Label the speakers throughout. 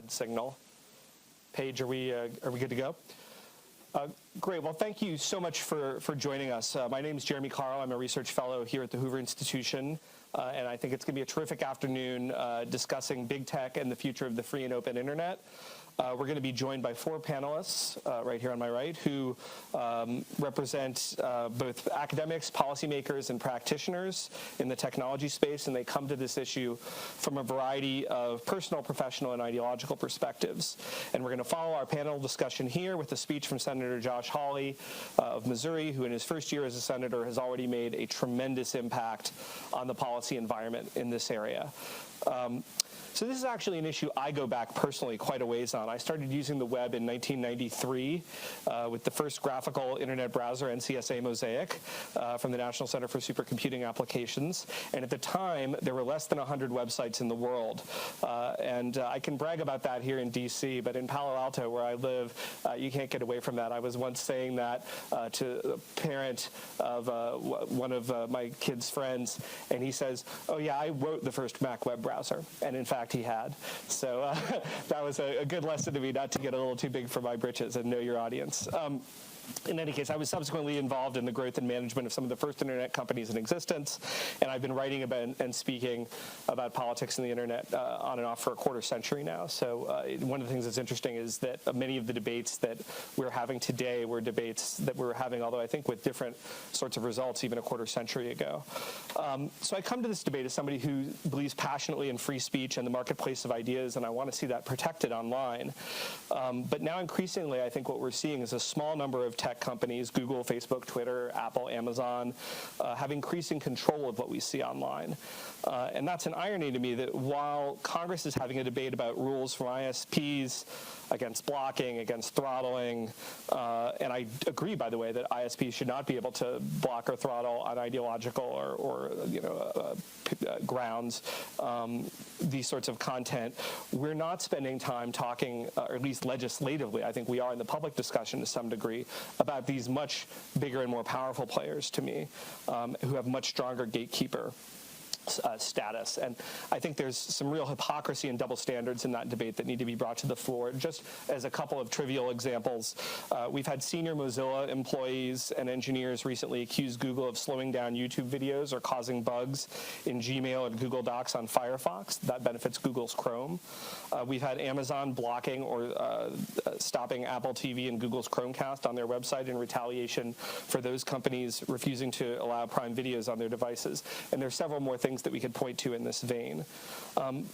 Speaker 1: Signal. Paige, are we good to go? Great. Well, thank you so much for joining us. My name is Jeremy Carl. I'm a research fellow here at the Hoover Institution, and I think it's going to be a terrific afternoon discussing big tech and the future of the free and open internet. We're going to be joined by four panelists right here on my right who represent both academics, policymakers, and practitioners in the technology space, and they come to this issue from a variety of personal, professional, and ideological perspectives. And we're going to follow our panel discussion here with a speech from Senator Josh Hawley of Missouri, who in his first year as a senator has already made a tremendous impact on the policy environment in this area. So this is actually an issue I go back personally quite a ways on. I started using the web in 1993 with the first graphical internet browser, NCSA Mosaic, from the National Center for Supercomputing Applications. And at the time, there were less than 100 websites in the world. And I can brag about that here in DC, but in Palo Alto, where I live, you can't get away from that. I was once saying that to a parent of one of my kid's friends, and he says, "Oh yeah, I wrote the first Mac web browser." And in fact, he had. So that was a good lesson to me not to get a little too big for my britches and know your audience. In any case, I was subsequently involved in the growth and management of some of the first internet companies in existence, and I've been writing about and speaking about politics and the internet on and off for a quarter century now. So one of the things that's interesting is that many of the debates that we're having today were debates that we were having, although I think with different sorts of results even a quarter century ago. So I come to this debate as somebody who believes passionately in free speech and the marketplace of ideas, and I want to see that protected online. But now increasingly, I think what we're seeing is a small number of tech companies, Google, Facebook, Twitter, Apple, Amazon, have increasing control of what we see online. And that's an irony to me that while Congress is having a debate about rules from ISPs against blocking, against throttling, and I agree, by the way, that ISPs should not be able to block or throttle on ideological or grounds, these sorts of content, we're not spending time talking, or at least legislatively, I think we are in the public discussion to some degree, about these much bigger and more powerful players to me, who have much stronger gatekeeper status. And I think there's some real hypocrisy and double standards in that debate that need to be brought to the floor. Just as a couple of trivial examples, we've had senior Mozilla employees and engineers recently accuse Google of slowing down YouTube videos or causing bugs in Gmail and Google Docs on Firefox. That benefits Google's Chrome. We've had Amazon blocking or stopping Apple TV and Google's Chromecast on their website in retaliation for those companies refusing to allow Prime videos on their devices. And there's several more things that we could point to in this vein.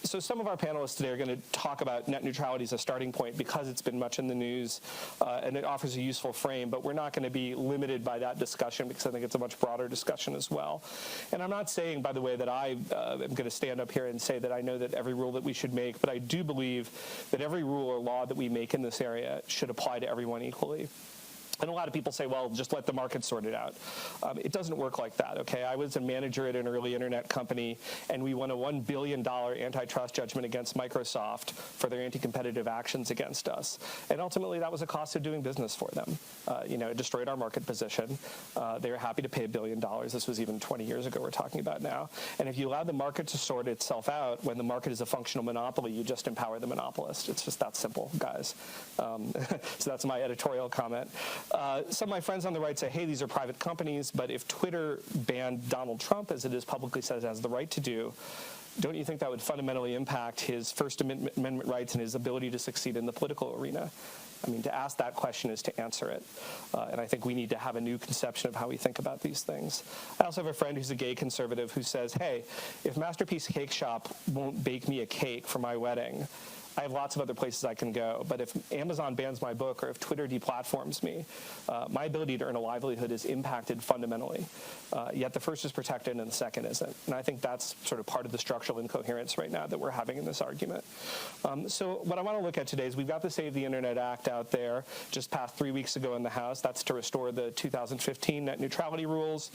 Speaker 1: So some of our panelists today are going to talk about net neutrality as a starting point because it's been much in the news and it offers a useful frame, but we're not going to be limited by that discussion because I think it's a much broader discussion as well. And I'm not saying, by the way, that I am going to stand up here and say that I know that every rule that we should make, but I do believe that every rule or law that we make in this area should apply to everyone equally. And a lot of people say, well, just let the market sort it out. It doesn't work like that, okay? I was a manager at an early internet company, and we won a $1 billion antitrust judgment against Microsoft for their anti-competitive actions against us. And ultimately, that was a cost of doing business for them. It destroyed our market position. They were happy to pay $1 billion. This was even 20 years ago we're talking about now. And if you allow the market to sort itself out, when the market is a functional monopoly, you just empower the monopolist. It's just that simple, guys. So that's my editorial comment. Some of my friends on the right say, hey, these are private companies, but if Twitter banned Donald Trump, as it is publicly said it has the right to do, don't you think that would fundamentally impact his First Amendment rights and his ability to succeed in the political arena? I mean, to ask that question is to answer it. And I think we need to have a new conception of how we think about these things. I also have a friend who's a gay conservative who says, hey, if Masterpiece Cake Shop won't bake me a cake for my wedding, I have lots of other places I can go, but if Amazon bans my book or if Twitter deplatforms me, my ability to earn a livelihood is impacted fundamentally. Yet the first is protected and the second isn't. And I think that's sort of part of the structural incoherence right now that we're having in this argument. So what I want to look at today is we've got the Save the Internet Act out there just passed 3 weeks ago in the House. That's to restore the 2015 net neutrality rules.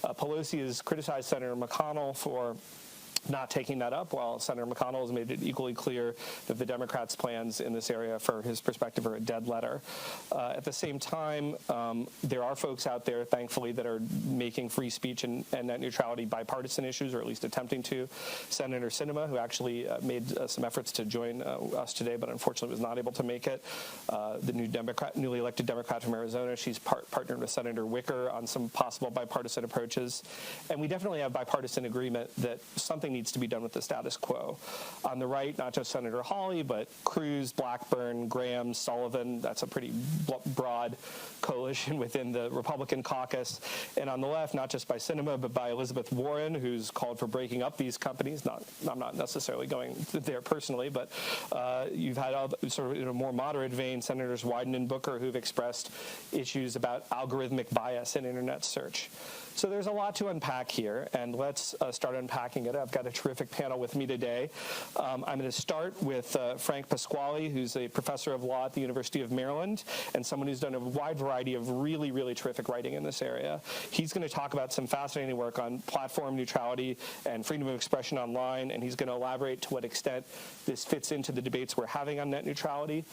Speaker 1: Pelosi has criticized Senator McConnell for not taking that up, while Senator McConnell has made it equally clear that the Democrats' plans in this area, for his perspective, are a dead letter. At the same time, there are folks out there, thankfully, that are making free speech and net neutrality bipartisan issues, or at least attempting to. Senator Sinema, who actually made some efforts to join us today, but unfortunately was not able to make it. The newly elected Democrat from Arizona, she's partnered with Senator Wicker on some possible bipartisan approaches. And we definitely have bipartisan agreement that something needs to be done with the status quo. On the right, not just Senator Hawley, but Cruz, Blackburn, Graham, Sullivan. That's a pretty broad coalition within the Republican caucus. And on the left, not just by Sinema, but by Elizabeth Warren, who's called for breaking up these companies. I'm not necessarily going there personally, but you've had sort of in a more moderate vein, Senators Wyden and Booker, who've expressed issues about algorithmic bias in internet search. So there's a lot to unpack here, and let's start unpacking it. I've got a terrific panel with me today. I'm going to start with Frank Pasquale, who's a professor of law at the University of Maryland and someone who's done a wide variety of really, really terrific writing in this area. He's going to talk about some fascinating work on platform neutrality and freedom of expression online, and he's going to elaborate to what extent this fits into the debates we're having on net neutrality.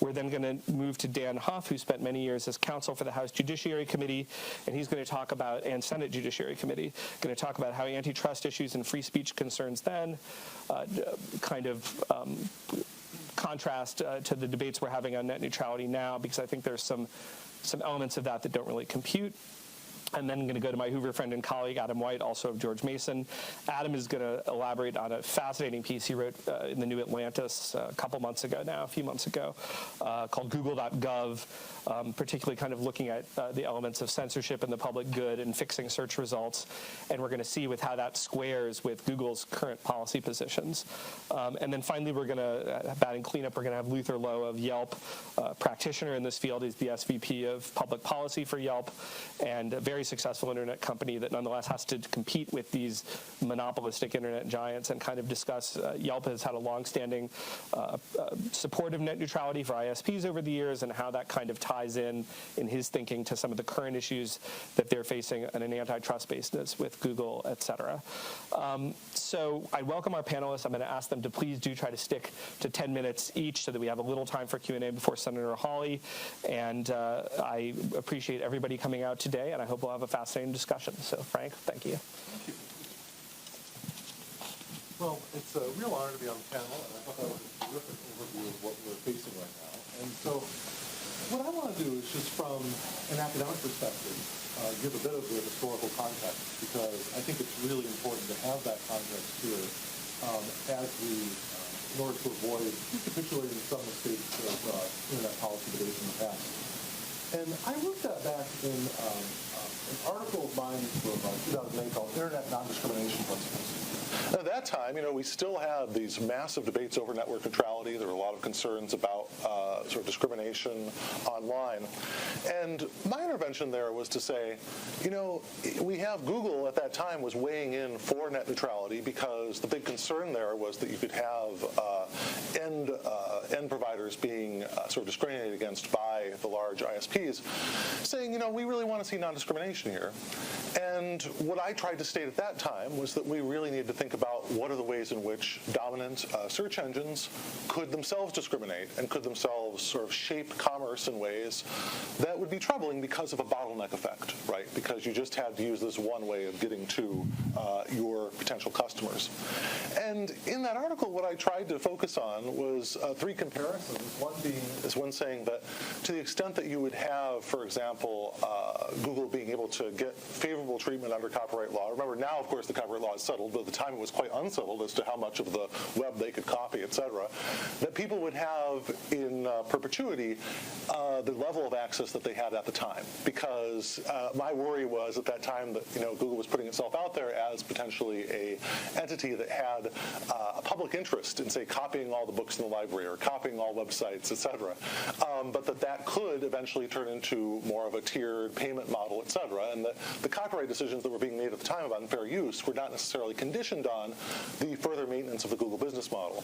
Speaker 1: We're then going to move to Dan Huff, who spent many years as counsel for the House Judiciary Committee, and he's going to talk about, and Senate Judiciary Committee, going to talk about how antitrust issues and free speech concerns then contrast to the debates we're having on net neutrality now, because I think there's some elements of that don't really compute. And then I'm going to go to my Hoover friend and colleague, Adam White, also of George Mason. Adam is going to elaborate on a fascinating piece he wrote in the New Atlantis a few months ago, called Google.gov, particularly kind of looking at the elements of censorship and the public good and fixing search results. And we're going to see with how that squares with Google's current policy positions. And then finally, we're going to, batting cleanup, we're going to have Luther Lowe of Yelp, practitioner in this field. He's the SVP of public policy for Yelp, and a very successful internet company that nonetheless has to compete with these monopolistic internet giants, and kind of discuss Yelp has had a longstanding support of net neutrality for ISPs over the years, and how that kind of ties in his thinking to some of the current issues that they're facing on an antitrust basis with Google, et cetera. So I welcome our panelists. I'm going to ask them to please do try to stick to 10 minutes each so that we have a little time for Q&A before Senator Hawley. And I appreciate everybody coming out today, and I hope we'll have a fascinating discussion. So, Frank, thank you.
Speaker 2: Thank you. Well, it's a real honor to be on the panel, and I thought that was a terrific overview of what we're facing right now. And so what I want to do is just from an academic perspective, give a bit of the historical context, because I think it's really important to have that context here as we, in order to avoid recapitulating some mistakes of internet policy debates in the past. And I looked at back in an article of mine from 2008 called Internet Non-Discrimination Principles. At that time, we still had these massive debates over network neutrality. There were a lot of concerns about sort of discrimination online. And my intervention there was to say, we have Google at that time was weighing in for net neutrality, because the big concern there was that you could have end providers being sort of discriminated against by the large ISPs, saying, we really want to see non-discrimination here. And what I tried to state at that time was that we really need to think about what are the ways in which dominant search engines could themselves discriminate and could themselves sort of shape commerce in ways that would be troubling because of a bottleneck effect, right? Because you just had to use this one way of getting to your potential customers. And in that article, what I tried to focus on was three comparisons. One saying that to the extent that you would have, for example, Google being able to get favorable treatment under copyright law. Remember, now, of course, the copyright law is settled, but at the time it was quite unsettled as to how much of the web they could copy, et cetera, that people would have in perpetuity the level of access that they had at the time. Because my worry was at that time that Google was putting itself out there as potentially a entity that had a public interest in, say, copying all the books in the library or copying all websites, et cetera, but that that could eventually turn into more of a tiered payment model, et cetera, and the copyright decisions that were being made at the time about fair use were not necessarily conditioned on the further maintenance of the Google business model.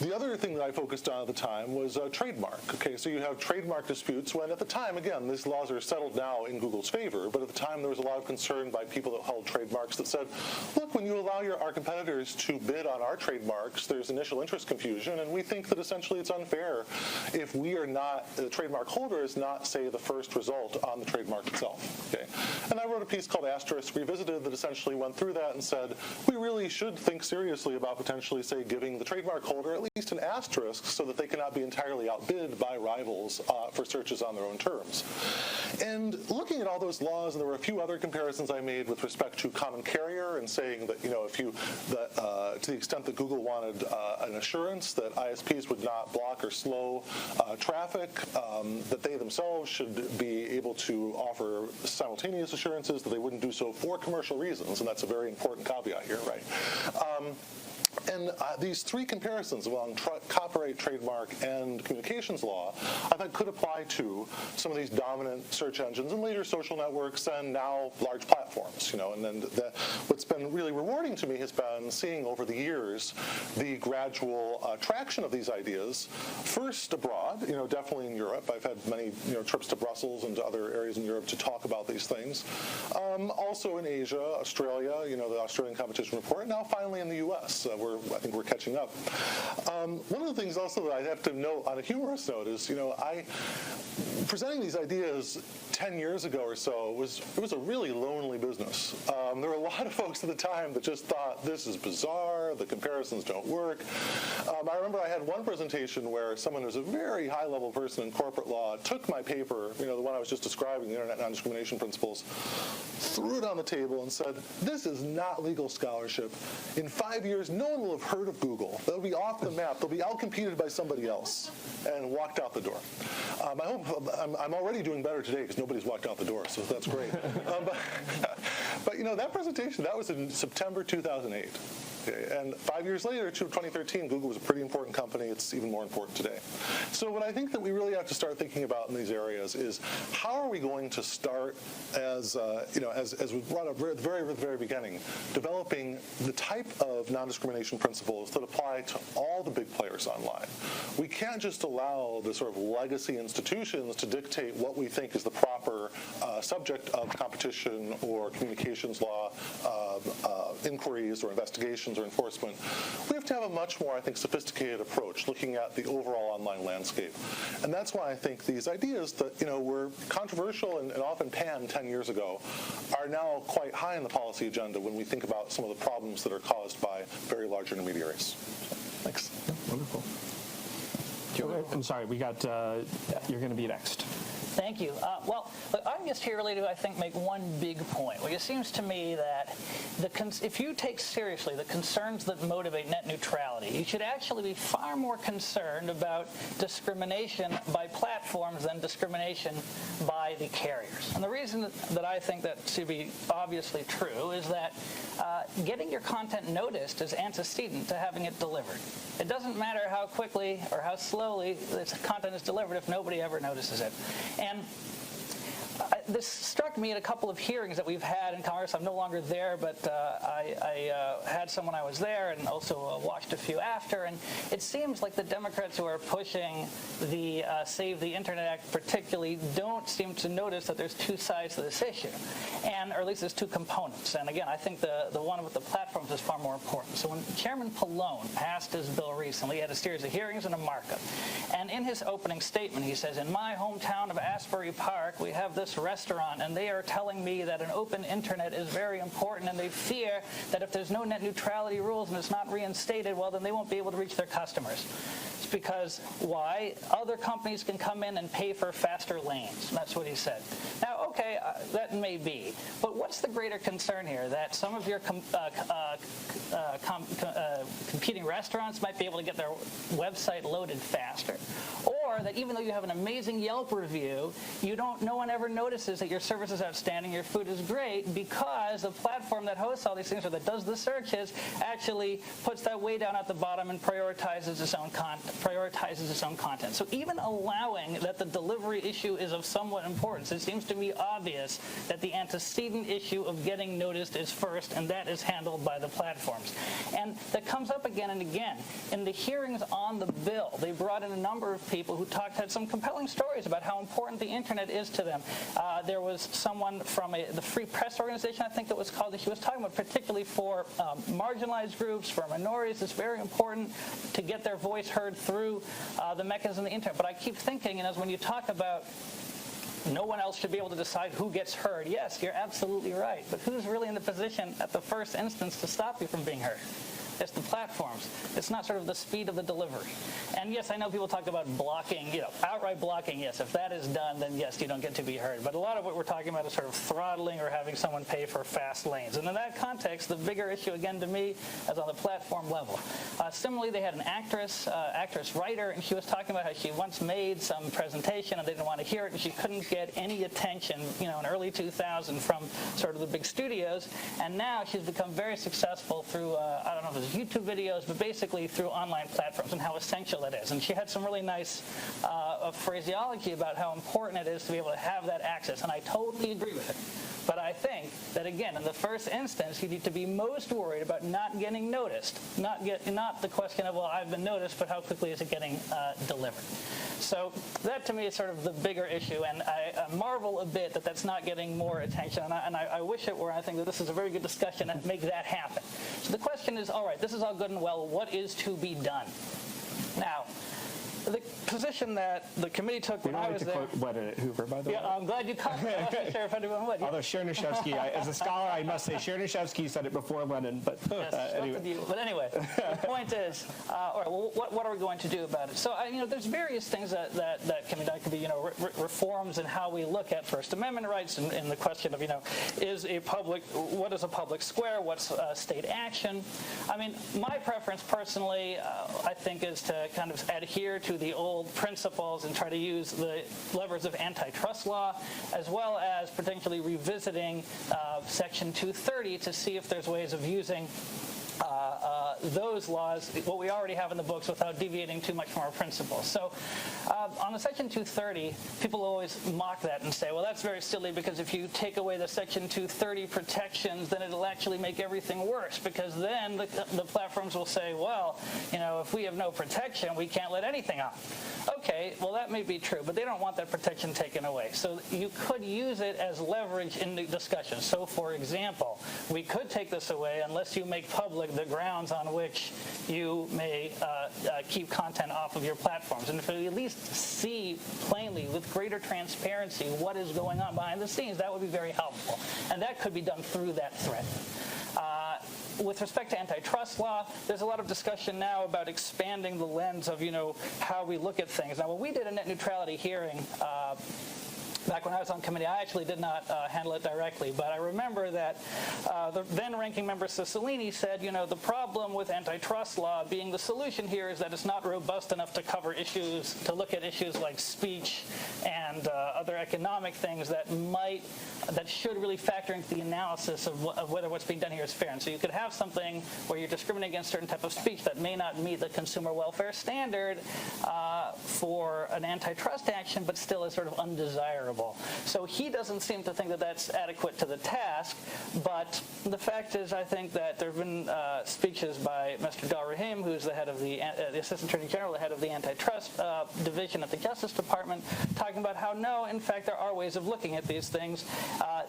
Speaker 2: The other thing that I focused on at the time was trademark. Okay, so you have trademark disputes when at the time, again, these laws are settled now in Google's favor, but at the time there was a lot of concern by people that held trademarks that said, look, when you allow our competitors to bid on our trademarks, there's initial interest confusion, and we think that essentially it's unfair if we are not, the trademark holder is not, say, the first result on the trademark itself. Okay, and I wrote a piece called Asterisk Revisited that essentially went through that and said, we really should think seriously about potentially, say, giving the trademark holder at least an asterisk so that they cannot be entirely outbid by rivals for searches on their own terms. And looking at all those laws, and there were a few other comparisons I made with respect to common carrier and saying that, if you, to the extent that Google wanted an assurance that ISPs would not block or slow traffic, that they themselves should be able to offer simultaneous assurances that they wouldn't do so for commercial reasons, and that's a very important caveat here, right? And these three comparisons among copyright, trademark, and communications law, I think could apply to some of these dominant search engines and later social networks and now large platforms. And then what's been really rewarding to me has been seeing over the years the gradual traction of these ideas, first abroad, definitely in Europe. I've had many trips to Brussels and to other areas in Europe to talk about these things. Also in Asia, Australia, the Australian Competition Report, and now finally in the U.S. I think we're catching up. One of the things also that I have to note on a humorous note is, I presenting these ideas 10 years ago or so was a really lonely business. There were a lot of folks at the time that just thought this is bizarre, the comparisons don't work. I remember I had one presentation where someone who's a very high-level person in corporate law took my paper, the one I was just describing, the Internet Non-Discrimination Principles, threw it on the table and said, this is not legal scholarship. In 5 years, no one will have heard of Google. They'll be off the map. They'll be outcompeted by somebody else, and walked out the door. I hope I'm already doing better today because nobody's walked out the door, so that's great. But that presentation, that was in September 2008. Okay, and 5 years later, 2013, Google was a pretty important company. It's even more important today. So what I think that we really have to start thinking about in these areas is how are we going to start as we brought up at the very beginning, developing the type of non-discrimination principles that apply to all the big players online. We can't just allow the sort of legacy institutions to dictate what we think is the proper subject of competition or communications law inquiries or investigations or enforcement. We have to have a much more, I think, sophisticated approach looking at the overall online landscape. And that's why I think these ideas that, were controversial and often panned 10 years ago are now quite high on the policy agenda when we think about some of the problems that are caused by very large intermediaries. Thanks.
Speaker 3: Wonderful.
Speaker 1: I'm sorry, we got, you're going to be next.
Speaker 3: Thank you. Well, look, I'm just here really to, I think, make one big point. It seems to me that if you take seriously the concerns that motivate net neutrality, you should actually be far more concerned about discrimination by platforms than discrimination by the carriers. And the reason that I think that to be obviously true is that getting your content noticed is antecedent to having it delivered. It doesn't matter how quickly or how slowly this content is delivered if nobody ever notices it. And this struck me at a couple of hearings that we've had in Congress. I'm no longer there, but I had some when I was there and also watched a few after. And it seems like the Democrats who are pushing the Save the Internet Act particularly don't seem to notice that there's two sides to this issue, or at least there's two components. And again, I think the one with the platforms is far more important. So when Chairman Pallone passed his bill recently, he had a series of hearings and a markup. And in his opening statement, he says, in my hometown of Asbury Park, we have this restaurant, and they are telling me that an open internet is very important, and they fear that if there's no net neutrality rules and it's not reinstated, well, then they won't be able to reach their customers. It's because, why? Other companies can come in and pay for faster lanes. That's what he said. Now, okay, that may be, but what's the greater concern here? That some of your competing restaurants might be able to get their website loaded faster, or that even though you have an amazing Yelp review, no one ever notices that your service is outstanding, your food is great, because surprise, the platform that hosts all these things or that does the searches actually puts that way down at the bottom and prioritizes its own content. So even allowing that the delivery issue is of somewhat importance, it seems to me obvious that the antecedent issue of getting noticed is first, and that is handled by the platforms. And that comes up again and again. In the hearings on the bill, they brought in a number of people who had some compelling stories about how important the internet is to them. There was someone from the Free Press organization, I think it was called, that she was talking about particularly for marginalized groups, for minorities. It's very important to get their voice heard through the mechanism of the internet. But I keep thinking, and as when you talk about no one else should be able to decide who gets heard, yes, you're absolutely right. But who's really in the position at the first instance to stop you from being heard? It's the platforms. It's not sort of the speed of the delivery. And yes, I know people talk about blocking, outright blocking. Yes, if that is done, then yes, you don't get to be heard. But a lot of what we're talking about is sort of throttling or having someone pay for fast lanes. And in that context, the bigger issue, again, to me, is on the platform level. Similarly, they had an actress writer, and she was talking about how she once made some presentation and they didn't want to hear it, and she couldn't get any attention, in early 2000 from sort of the big studios. And now she's become very successful through, I don't know if it's YouTube videos, but basically through online platforms and how essential that is. And she had some really nice phraseology about how important it is to be able to have that access, and I totally agree with it. But I think that, again, in the first instance, you need to be most worried about not getting noticed, not the question of, well, I've been noticed, but how quickly is it getting delivered? So that, to me, is sort of the bigger issue, and I marvel a bit that that's not getting more attention, and I wish it were. I think that this is a very good discussion and make that happen. So the question is, all right, this is all good and well. What is to be done? Now, the position that the committee took when I was there.
Speaker 1: Quote Leonard Hoover, by the way.
Speaker 3: Yeah, I'm glad you caught that. I wasn't sure if anyone would.
Speaker 1: Although Chernyshevsky, as a scholar, I must say Chernyshevsky said it before Lenin. But anyway.
Speaker 3: But anyway, the point is, all right, well, what are we going to do about it? So, there's various things that can be done. It could be, reforms in how we look at First Amendment rights, and the question of, what is a public square? What's state action? My preference personally, I think, is to kind of adhere to the old principles and try to use the levers of antitrust law, as well as potentially revisiting Section 230 to see if there's ways of using those laws, what we already have in the books, without deviating too much from our principles. So on the Section 230, people always mock that and say, well, that's very silly, because if you take away the Section 230 protections, then it'll actually make everything worse, because then the platforms will say, well, if we have no protection, we can't let anything on. Okay, well, that may be true, but they don't want that protection taken away. So you could use it as leverage in the discussion. So, for example, we could take this away unless you make public the grounds on which you may keep content off of your platforms. And if we at least see plainly, with greater transparency, what is going on behind the scenes, that would be very helpful. And that could be done through that threat. With respect to antitrust law, there's a lot of discussion now about expanding the lens of, how we look at things. Now, when we did a net neutrality hearing back when I was on committee, I actually did not handle it directly, but I remember that the then ranking member Cicilline said, the problem with antitrust law being the solution here is that it's not robust enough to cover issues, to look at issues like speech and other economic things that should really factor into the analysis of whether what's being done here is fair. And so you could have something where you're discriminating against a certain type of speech that may not meet the consumer welfare standard for an antitrust action, but still is sort of undesirable. So he doesn't seem to think that that's adequate to the task, but the fact is, I think that there have been speeches by Mr. Del Rahim, who's the head of the Assistant Attorney General, the head of the Antitrust Division at the Justice Department, talking about how, no, in fact, there are ways of looking at these things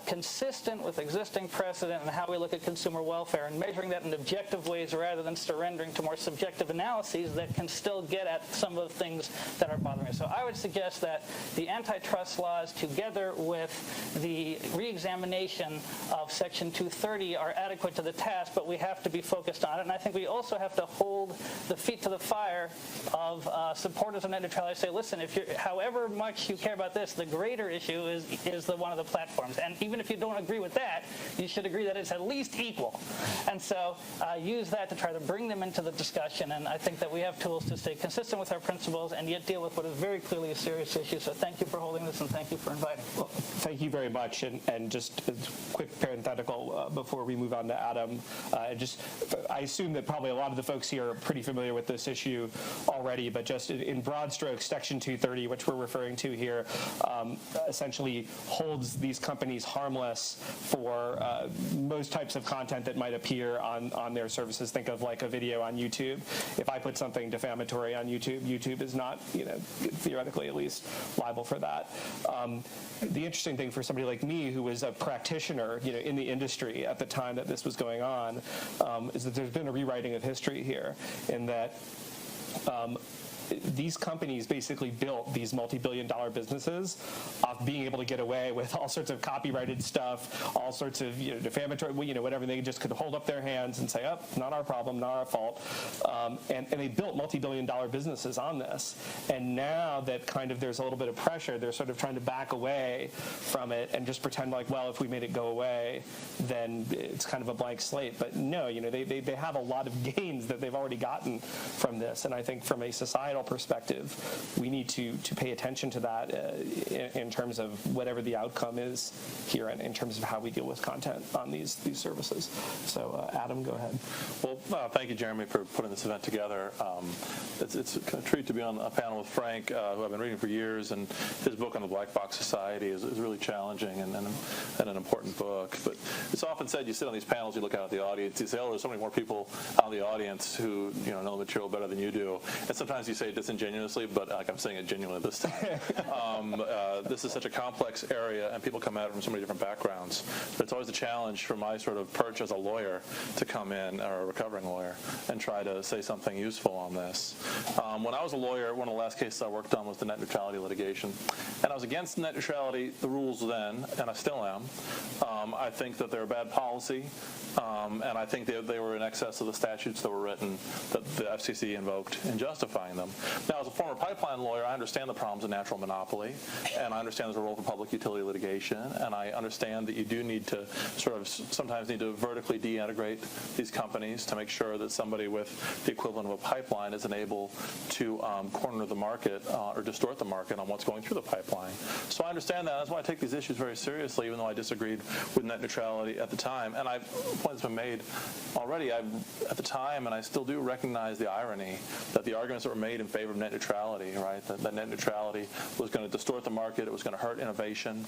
Speaker 3: consistent with existing precedent and how we look at consumer welfare, and measuring that in objective ways rather than surrendering to more subjective analyses that can still get at some of the things that are bothering us. So I would suggest that the antitrust laws, together with the re-examination of Section 230, are adequate to the task, but we have to be focused on it. And I think we also have to hold the feet to the fire of supporters of net neutrality. Say, listen, however much you care about this, the greater issue is the one of the platforms. And even if you don't agree with that, you should agree that it's at least equal. And so use that to try to bring them into the discussion. And I think that we have tools to stay consistent with our principles and yet deal with what is very clearly a serious issue. So thank you for holding this, and thank you for for inviting.
Speaker 1: Well, thank you very much. And just a quick parenthetical before we move on to Adam. I assume that probably a lot of the folks here are pretty familiar with this issue already, but just in broad strokes, Section 230, which we're referring to here, essentially holds these companies harmless for most types of content that might appear on their services. Think of like a video on YouTube. If I put something defamatory on YouTube, YouTube is not, theoretically at least, liable for that. The interesting thing for somebody like me, who was a practitioner, in the industry at the time that this was going on, is that there's been a rewriting of history here, in that these companies basically built these multi-billion-dollar businesses off being able to get away with all sorts of copyrighted stuff, all sorts of defamatory, whatever. They just could hold up their hands and say, "Oh, not our problem, not our fault," and they built multi-billion-dollar businesses on this. And now that kind of there's a little bit of pressure, they're sort of trying to back away from it and just pretend like, well, if we made it go away, then it's kind of a blank slate. But no, they have a lot of gains that they've already gotten from this, and I think from a societal perspective, we need to pay attention to that in terms of whatever the outcome is here, and in terms of how we deal with content on these services. So, Adam, go ahead.
Speaker 4: Well, thank you, Jeremy, for putting this event together. It's a treat to be on a panel with Frank, who I've been reading for years, and his book on the Black Box Society is really challenging and an important book. But it's often said, you sit on these panels, you look out at the audience, you say, oh, there's so many more people out in the audience who know the material better than you do. And sometimes you say it disingenuously, but I'm saying it genuinely this time. This is such a complex area, and people come at it from so many different backgrounds. But it's always a challenge for my sort of perch as a lawyer to come in, or a recovering lawyer, and try to say something useful on this. When I was a lawyer, one of the last cases I worked on was the net neutrality litigation. And I was against net neutrality, the rules then, and I still am. I think that they're a bad policy, and I think they were in excess of the statutes that were written, that the FCC invoked in justifying them. Now, as a former pipeline lawyer, I understand the problems of natural monopoly, and I understand there's a role for public utility litigation, and I understand that you do need to sometimes need to vertically de-integrate these companies to make sure that somebody with the equivalent of a pipeline isn't able to corner the market or distort the market on what's going through the pipeline. So I understand that. That's why I take these issues very seriously, even though I disagreed with net neutrality at the time. And a point has been made already. At the time, and I still do recognize the irony that the arguments that were made in favor of net neutrality, right, that net neutrality was going to distort the market, it was going to hurt innovation,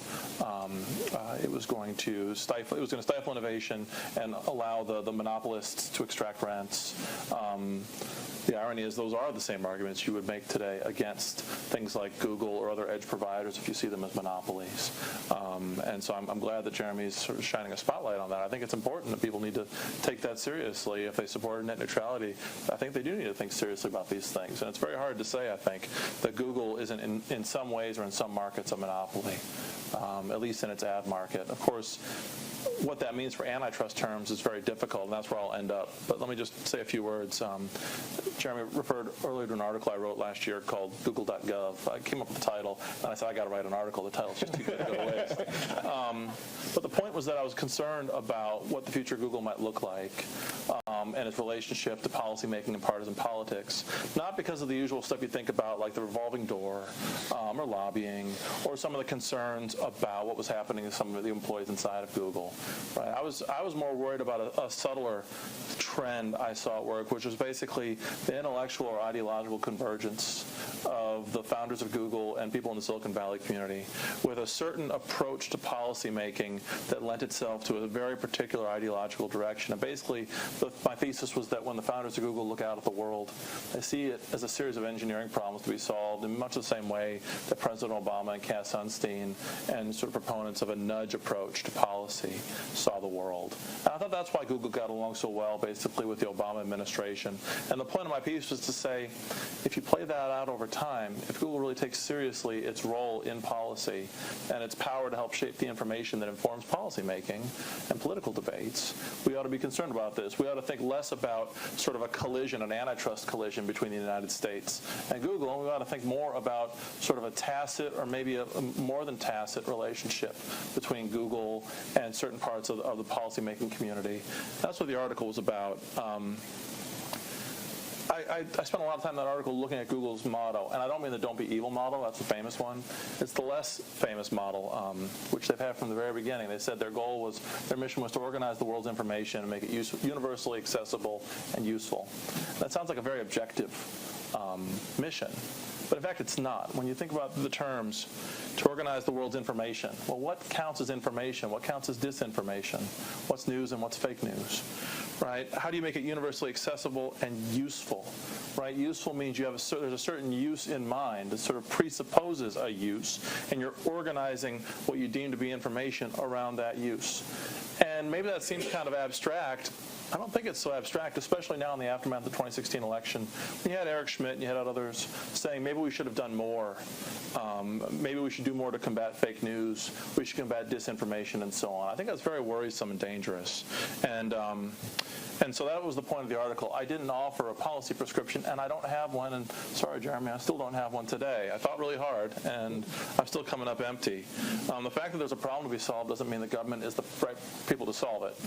Speaker 4: it was going to stifle innovation and allow the monopolists to extract rents. The irony is those are the same arguments you would make today against things like Google or other edge providers if you see them as monopolies. And so I'm glad that Jeremy's sort of shining a spotlight on that. I think it's important that people need to take that seriously. If they support net neutrality, I think they do need to think seriously about these things. And it's very hard to say, I think, that Google isn't in some ways or in some markets a monopoly, at least in its ad market. Of course, what that means for antitrust terms is very difficult, and that's where I'll end up. But let me just say a few words. Jeremy referred earlier to an article I wrote last year called Google.gov. I came up with the title, and I said, I got to write an article. The title's just too good to go to waste. But the point was that I was concerned about what the future of Google might look like and its relationship to policymaking and partisan politics, not because of the usual stuff you think about, like the revolving door or lobbying, or some of the concerns about what was happening to some of the employees inside of Google. Right? I was more worried about a subtler trend I saw at work, which was basically the intellectual or ideological convergence of the founders of Google and people in the Silicon Valley community with a certain approach to policy making that lent itself to a very particular ideological direction. And basically, my thesis was that when the founders of Google look out at the world, they see it as a series of engineering problems to be solved in much the same way that President Obama and Cass Sunstein and sort of proponents of a nudge approach to policy saw the world. And I thought that's why Google got along so well, basically, with the Obama administration. And the point of my piece was to say, if you play that out over time, if Google really takes seriously its role in policy and its power to help shape the information that informs policymaking and political debates, we ought to be concerned about this. We ought to think less about sort of a collision, an antitrust collision between the United States and Google, and we ought to think more about sort of a tacit or maybe a more than tacit relationship between Google and certain parts of the policymaking community. That's what the article was about. I spent a lot of time in that article looking at Google's motto, and I don't mean the "don't be evil" motto. That's the famous one. It's the less famous model, which they've had from the very beginning. They said their mission was to organize the world's information and make it universally accessible and useful. That sounds like a very objective mission. But in fact, it's not. When you think about the terms, to organize the world's information, well, what counts as information? What counts as disinformation? What's news and what's fake news? Right? How do you make it universally accessible and useful? Right? Useful means there's a certain use in mind that sort of presupposes a use, and you're organizing what you deem to be information around that use. And maybe that seems kind of abstract. I don't think it's so abstract, especially now in the aftermath of the 2016 election. You had Eric Schmidt and you had others saying maybe we should have done more. Maybe we should do more to combat fake news. We should combat disinformation and so on. I think that's very worrisome and dangerous. And so that was the point of the article. I didn't offer a policy prescription, and I don't have one. And sorry, Jeremy, I still don't have one today. I thought really hard, and I'm still coming up empty. The fact that there's a problem to be solved doesn't mean the government is the right people to solve it.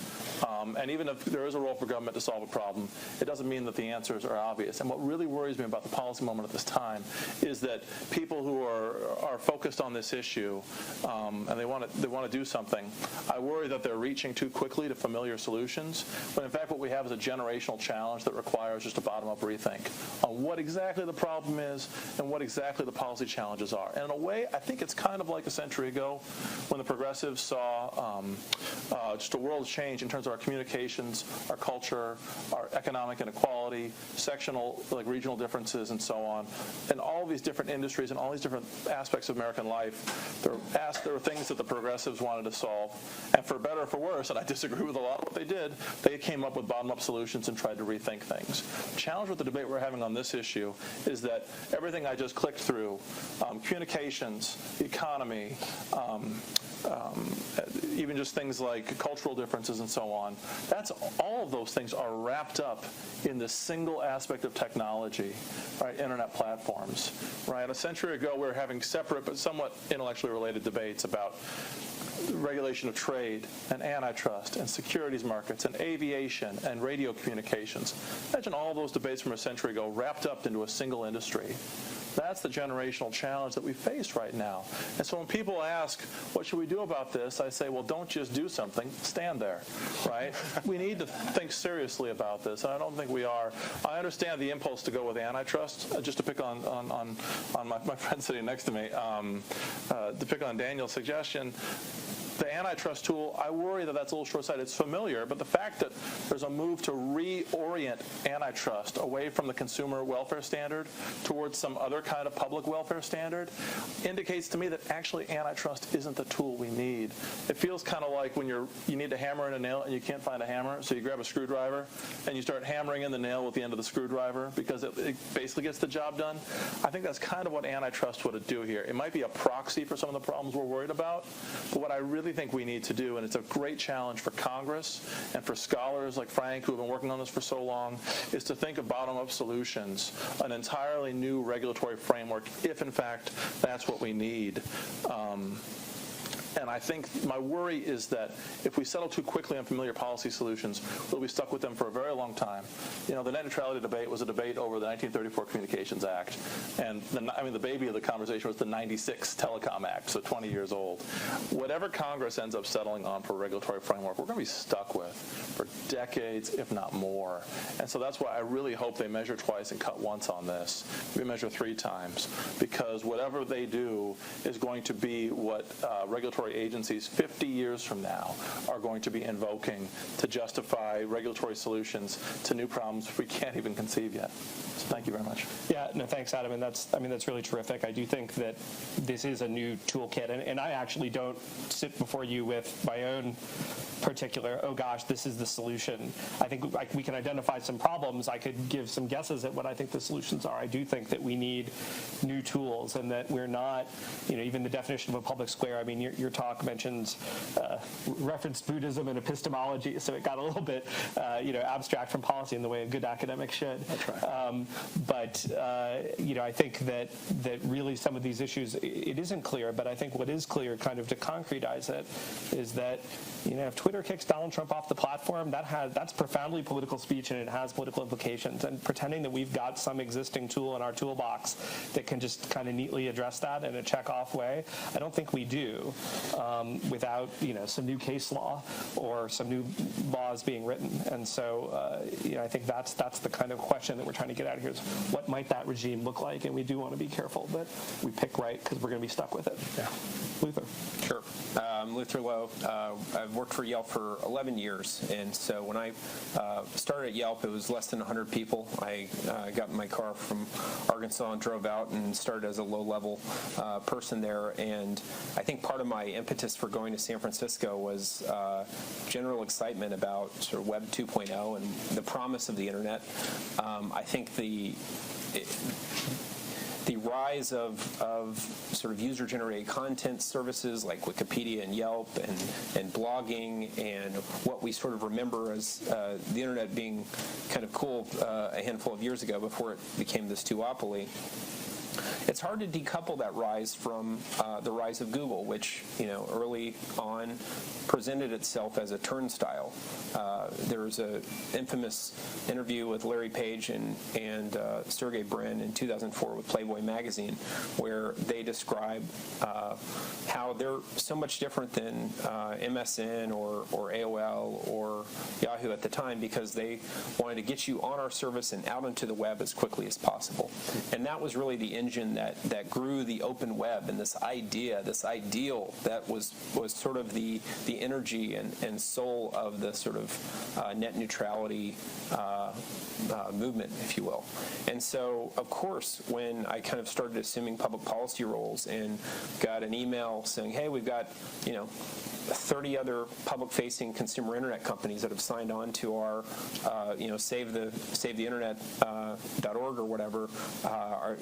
Speaker 4: And even if there is a role for government to solve a problem, it doesn't mean that the answers are obvious. And what really worries me about the policy moment at this time is that people who are focused on this issue and they want to do something, I worry that they're reaching too quickly to familiar solutions, when in fact what we have is a generational challenge that requires just a bottom-up rethink on what exactly the problem is and what exactly the policy challenges are. And in a way, I think it's kind of like a century ago when the progressives saw just a world change in terms of our communications, our culture, our economic inequality, sectional, like regional differences, and so on. In all these different industries and all these different aspects of American life, there were things that the progressives wanted to solve. And for better or for worse, and I disagree with a lot of what they did, they came up with bottom-up solutions and tried to rethink things. The challenge with the debate we're having on this issue is that everything I just clicked through, communications, the economy, even just things like cultural differences and so on, all of those things are wrapped up in this single aspect of technology, right? Internet platforms, right? A century ago, we were having separate but somewhat intellectually related debates about regulation of trade and antitrust and securities markets and aviation and radio communications. Imagine all those debates from a century ago wrapped up into a single industry. That's the generational challenge that we face right now. And so when people ask, what should we do about this? I say, well, don't just do something, stand there, right? We need to think seriously about this, and I don't think we are. I understand the impulse to go with antitrust, just to pick on my friend sitting next to me, to pick on Daniel's suggestion. The antitrust tool, I worry that that's a little short-sighted. It's familiar, but the fact that there's a move to reorient antitrust away from the consumer welfare standard towards some other kind of public welfare standard indicates to me that actually antitrust isn't the tool we need. It feels kind of like when you need to hammer in a nail and you can't find a hammer, so you grab a screwdriver and you start hammering in the nail with the end of the screwdriver because it basically gets the job done. I think that's kind of what antitrust would do here. It might be a proxy for some of the problems we're worried about, but what I really think we need to do, and it's a great challenge for Congress and for scholars like Frank who have been working on this for so long, is to think of bottom-up solutions, an entirely new regulatory framework, if in fact that's what we need. And I think my worry is that if we settle too quickly on familiar policy solutions, we'll be stuck with them for a very long time. You know, the net neutrality debate was a debate over the 1934 Communications Act. And the baby of the conversation was the 96 Telecom Act, so 20 years old. Whatever Congress ends up settling on for a regulatory framework, we're going to be stuck with for decades, if not more. And so that's why I really hope they measure twice and cut once on this. We measure 3 times, because whatever they do is going to be what regulatory agencies 50 years from now are going to be invoking to justify regulatory solutions to new problems we can't even conceive yet. So thank you very much.
Speaker 1: Yeah, no, thanks, Adam. And that's really terrific. I do think that this is a new toolkit, and I actually don't sit before you with my own particular, oh gosh, this is the solution. I think we can identify some problems. I could give some guesses at what I think the solutions are. I do think that we need new tools, and that we're not, even the definition of a public square. I mean, you're your talk mentions referenced Buddhism and epistemology, so it got a little bit abstract from policy in the way a good academic should.
Speaker 4: That's right.
Speaker 1: But I think that really some of these issues, it isn't clear. But I think what is clear, kind of to concretize it, is that if Twitter kicks Donald Trump off the platform, that's profoundly political speech, and it has political implications. And pretending that we've got some existing tool in our toolbox that can just kind of neatly address that in a check-off way, I don't think we do without some new case law or some new laws being written. And so I think that's the kind of question that we're trying to get out of here, is what might that regime look like? And we do want to be careful that we pick right, because we're going to be stuck with it.
Speaker 4: Yeah.
Speaker 1: Luther.
Speaker 5: Sure. Luther Lowe. I've worked for Yelp for 11 years, and so when I started at Yelp, it was less than 100 people. I got in my car from Arkansas and drove out and started as a low-level person there, and I think part of my impetus for going to San Francisco was general excitement about sort of Web 2.0 and the promise of the Internet. I think the rise of sort of user-generated content services like Wikipedia and Yelp and blogging, and what we sort of remember as the Internet being kind of cool a handful of years ago before it became this duopoly. It's hard to decouple that rise from the rise of Google, which early on presented itself as a turnstile. There was an infamous interview with Larry Page and Sergey Brin in 2004 with Playboy magazine, where they describe how they're so much different than MSN or AOL or Yahoo at the time, because they wanted to get you on our service and out into the web as quickly as possible. And that was really the engine that grew the open web, and this ideal that was sort of the energy and soul of the sort of net neutrality movement, if you will. And so, of course, when I kind of started assuming public policy roles and got an email saying, hey, we've got 30 other public-facing consumer internet companies that have signed on to our, save the internet.org or whatever.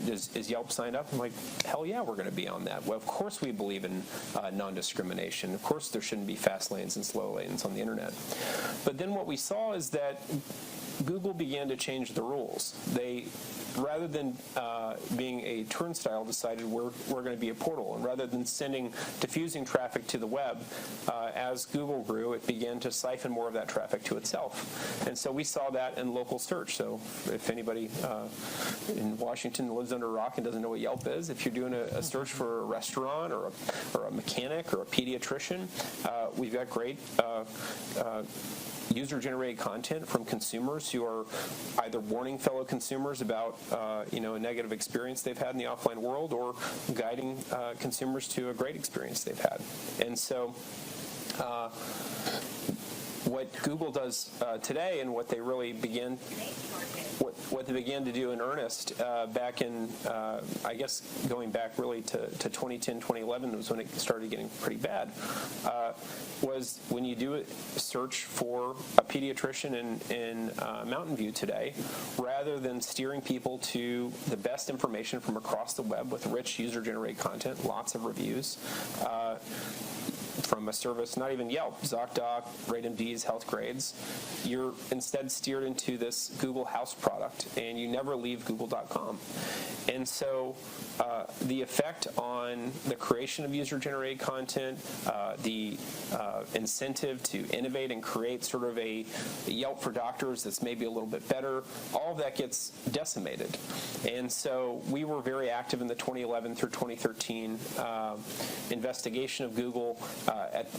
Speaker 5: Is Yelp signed up? I'm like, hell yeah, we're going to be on that. Well, of course we believe in non-discrimination. Of course there shouldn't be fast lanes and slow lanes on the internet. But then what we saw is that Google began to change the rules. They, rather than being a turnstile, decided we're going to be a portal. And rather than diffusing traffic to the web, as Google grew, it began to siphon more of that traffic to itself. And so we saw that in local search. So if anybody in Washington lives under a rock and doesn't know what Yelp is, if you're doing a search for a restaurant or a mechanic or a pediatrician, we've got great user-generated content from consumers who are either warning fellow consumers about a negative experience they've had in the offline world, or guiding consumers to a great experience they've had. And so what Google does today, and what they really began to do in earnest back in, I guess, going back really to 2010, 2011 was when it started getting pretty bad, was when you do a search for a pediatrician in Mountain View today, rather than steering people to the best information from across the web with rich user-generated content, lots of reviews, from a service, not even Yelp, ZocDoc, RateMD's, Health Grades, you're instead steered into this Google House product, and you never leave google.com. And so the effect on the creation of user-generated content, the incentive to innovate and create sort of a Yelp for doctors that's maybe a little bit better, all of that gets decimated. And so we were very active in the 2011 through 2013 investigation of Google.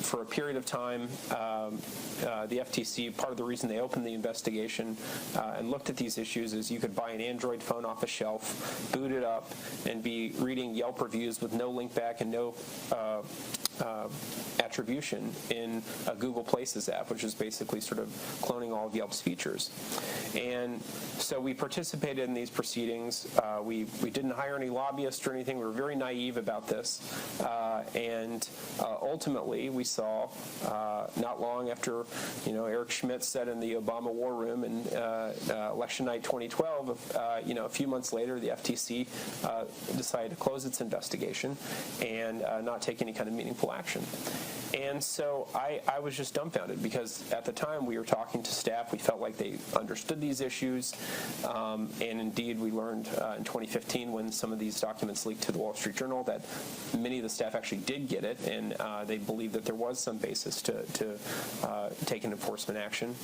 Speaker 5: For a period of time, the FTC, part of the reason they opened the investigation and looked at these issues is you could buy an Android phone off a shelf, boot it up, and be reading Yelp reviews with no link back and no attribution in a Google Places app, which is basically sort of cloning all of Yelp's features. And so we participated in these proceedings. We didn't hire any lobbyists or anything. We were very naive about this. And ultimately, we saw not long after, Eric Schmidt said in the Obama War Room in election night 2012, a few months later, the FTC decided to close its investigation and not take any kind of meaningful enforceable action. And so I was just dumbfounded because at the time we were talking to staff, we felt like they understood these issues. And indeed, we learned in 2015 when some of these documents leaked to the Wall Street Journal that many of the staff actually did get it, and they believed that there was some basis to take an enforcement action.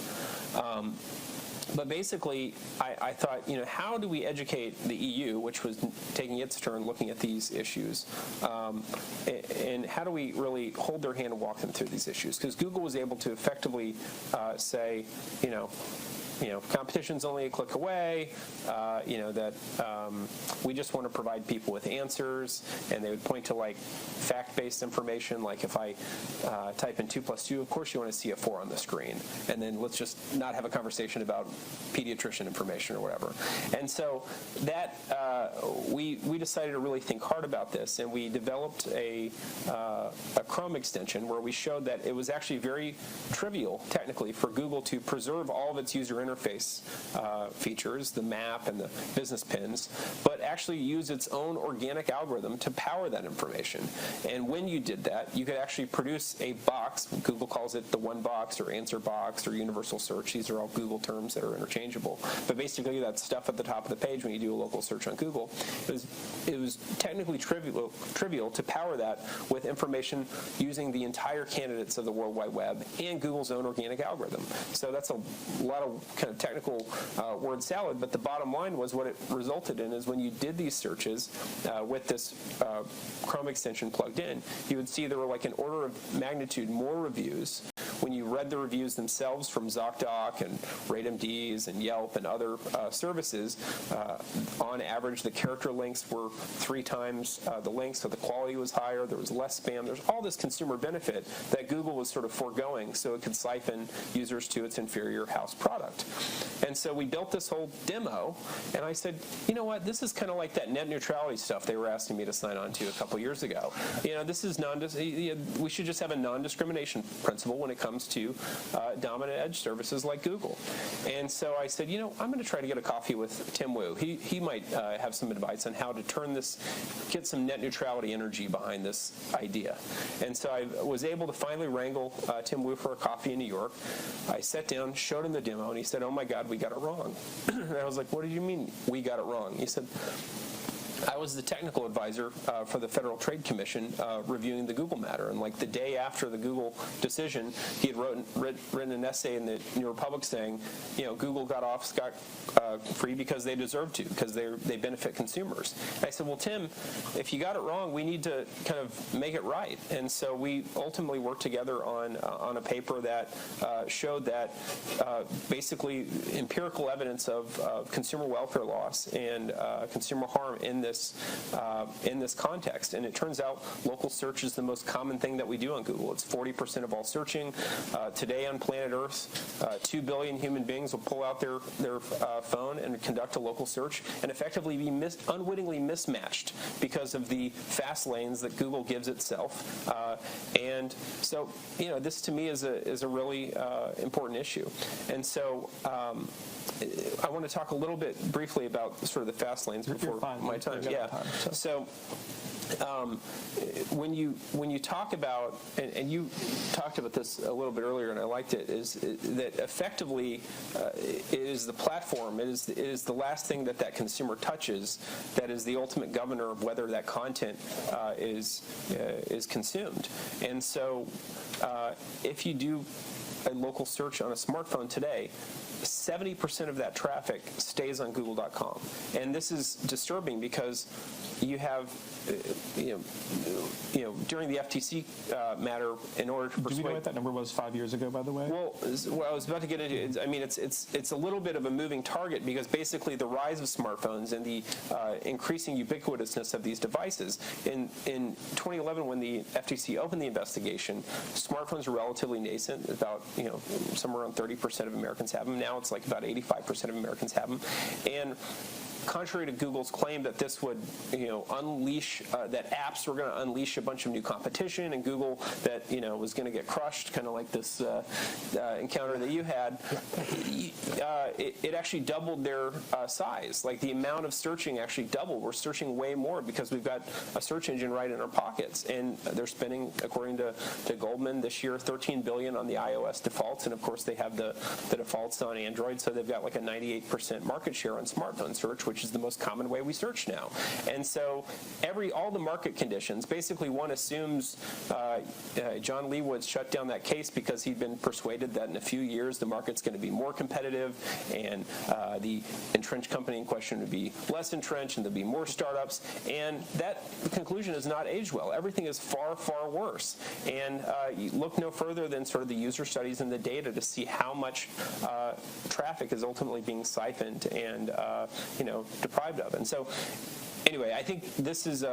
Speaker 5: But basically, I thought, how do we educate the EU, which was taking its turn looking at these issues, and how do we really hold their hand and walk them through these issues? Because Google was able to effectively say, competition's only a click away, that we just want to provide people with answers, and they would point to fact-based information, like if I type in 2 + 2, of course you want to see a 4 on the screen, and then let's just not have a conversation about pediatrician information or whatever. And so that we decided to really think hard about this, and we developed a Chrome extension where we showed that it was actually very trivial technically for Google to preserve all of its user interface features, the map and the business pins, but actually use its own organic algorithm to power that information. And when you did that, you could actually produce a box. Google calls it the one box or answer box or universal search. These are all Google terms that are interchangeable. But basically that stuff at the top of the page when you do a local search on Google, it was technically trivial to power that with information using the entire candidates of the World Wide Web and Google's own organic algorithm. So that's a lot of kind of technical word salad, but the bottom line was what it resulted in is when you did these searches with this Chrome extension plugged in, you would see there were like an order of magnitude more reviews. When you read the reviews themselves from ZocDoc and RateMDs and Yelp and other services, on average the character links were 3 times the links, so the quality was higher, there was less spam, there's all this consumer benefit that Google was sort of foregoing so it could siphon users to its inferior house product. And so we built this whole demo, and I said, you know what, this is kind of like that net neutrality stuff they were asking me to sign on to a couple years ago. This is we should just have a non-discrimination principle when it comes to dominant edge services like Google. And so I said, I'm going to try to get a coffee with Tim Wu. He might have some advice on how to get some net neutrality energy behind this idea. And so I was able to finally wrangle Tim Wu for a coffee in New York. I sat down, showed him the demo, and he said, oh my God, we got it wrong. And I was like, what do you mean we got it wrong? He said, I was the technical advisor for the Federal Trade Commission reviewing the Google matter, and like the day after the Google decision, he had written an essay in the New Republic saying, Google got off scot-free because they deserve to, because they benefit consumers. And I said, well, Tim, if you got it wrong, we need to kind of make it right. And so we ultimately worked together on a paper that showed that basically empirical evidence of consumer welfare loss and consumer harm in this context. And it turns out local search is the most common thing that we do on Google. It's 40% of all searching. Today on planet Earth, 2 billion human beings will pull out their phone and conduct a local search and effectively be unwittingly mismatched because of the fast lanes that Google gives itself. And so, this to me is a really important issue. And so I want to talk a little bit briefly about sort of the fast lanes before my time. Yeah. So when you talk about, and you talked about this a little bit earlier, and I liked it, is that effectively it is the platform, it is the last thing that consumer touches that is the ultimate governor of whether that content is consumed. And so if you do a local search on a smartphone today, 70% of that traffic stays on Google.com. And this is disturbing because you have, during the FTC matter, in order to persuade...
Speaker 1: Do we know what that number was 5 years ago, by the way?
Speaker 5: Well, what I was about to get into, it's a little bit of a moving target because basically the rise of smartphones and the increasing ubiquitousness of these devices. In 2011, when the FTC opened the investigation, smartphones were relatively nascent, about, somewhere around 30% of Americans have them. Now it's like about 85% of Americans have them. And contrary to Google's claim that this would, unleash, that apps were going to unleash a bunch of new competition, and Google that, was going to get crushed, kind of like this encounter that you had, it actually doubled their size. Like the amount of searching actually doubled. We're searching way more because we've got a search engine right in our pockets. And they're spending, according to Goldman, this year $13 billion on the iOS defaults. And of course, they have the defaults on Android. So they've got like a 98% market share on smartphone search, which is the most common way we search now. And so all the market conditions, basically one assumes John Leawood shut down that case because he'd been persuaded that in a few years the market's going to be more competitive and the entrenched company in question would be less entrenched and there'd be more startups. And that conclusion has not aged well. Everything is far, far worse. And you look no further than sort of the user studies and the data to see how much traffic is ultimately being siphoned and deprived of. And so anyway, I think this is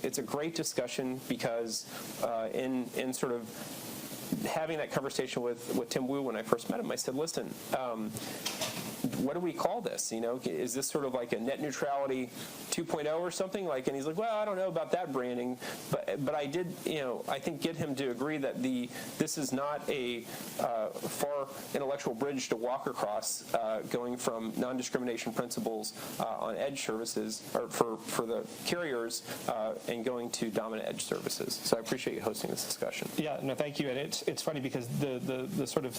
Speaker 5: it's a great discussion because in sort of having that conversation with Tim Wu when I first met him, I said, listen, what do we call this? Is this sort of like a net neutrality 2.0 or something? And he's like, well, I don't know about that branding, but I did, I think get him to agree that this is not a far intellectual bridge to walk across, going from non-discrimination principles on edge services or for the carriers and going to dominant edge services. So I appreciate you hosting this discussion.
Speaker 1: Yeah, no, thank you. And it's funny because the sort of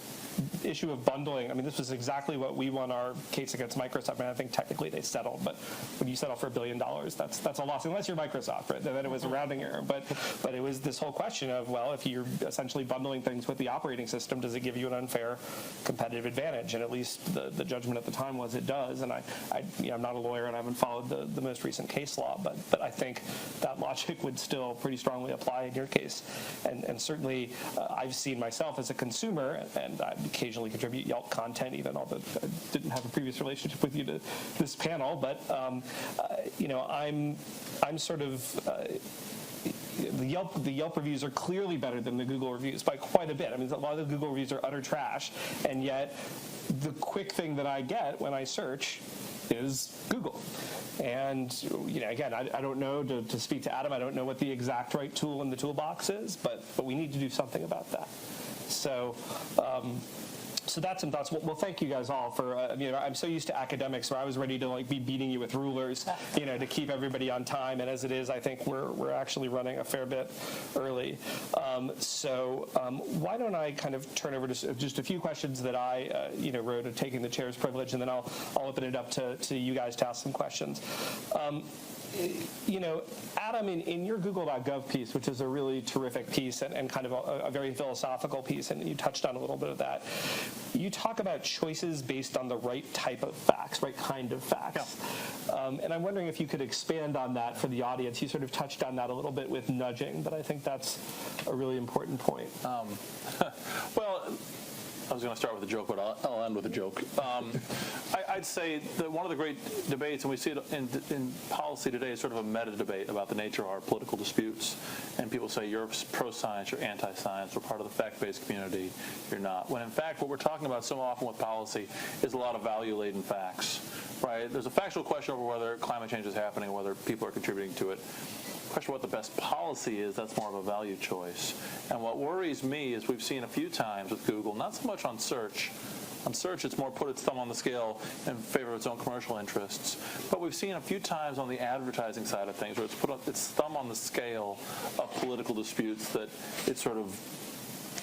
Speaker 1: issue of bundling, I mean, this was exactly what we won our case against Microsoft. I think technically they settled, but when you settle for $1 billion, that's a loss, unless you're Microsoft, right? Then it was a rounding error. But it was this whole question of, well, if you're essentially bundling things with the operating system, does it give you an unfair competitive advantage? And at least the judgment at the time was it does. And I'm not a lawyer and I haven't followed the most recent case law, but I think that logic would still pretty strongly apply in your case. And certainly I've seen myself as a consumer, and I occasionally contribute Yelp content, even although I didn't have a previous relationship with you to this panel, but I'm sort of the Yelp reviews are clearly better than the Google reviews by quite a bit. I mean, a lot of the Google reviews are utter trash, and yet the quick thing that I get when I search is Google. And again, I don't know, to speak to Adam, I don't know what the exact right tool in the toolbox is, but we need to do something about that. So that's some thoughts. Well, thank you guys all for, I'm so used to academics where I was ready to be beating you with rulers, to keep everybody on time. And as it is, I think we're actually running a fair bit early. So why don't I kind of turn over to just a few questions that I, wrote of taking the chair's privilege, and then I'll open it up to you guys to ask some questions. Adam, in your Google.gov piece, which is a really terrific piece and kind of a very philosophical piece, and you touched on a little bit of that, you talk about choices based on the right type of facts, right kind of facts. Yeah. And I'm wondering if you could expand on that for the audience. You sort of touched on that a little bit with nudging, but I think that's a really important point.
Speaker 4: Well, I was going to start with a joke, but I'll end with a joke. I'd say that one of the great debates, and we see it in policy today, is sort of a meta debate about the nature of our political disputes. And people say, you're pro-science, you're anti-science, we're part of the fact-based community, you're not. When in fact, what we're talking about so often with policy is a lot of value-laden facts, right? There's a factual question over whether climate change is happening, whether people are contributing to it. Question what the best policy is, that's more of a value choice. And what worries me is we've seen a few times with Google, not so much on search. On search, it's more put its thumb on the scale in favor of its own commercial interests. But we've seen a few times on the advertising side of things where it's put its thumb on the scale of political disputes that it's sort of,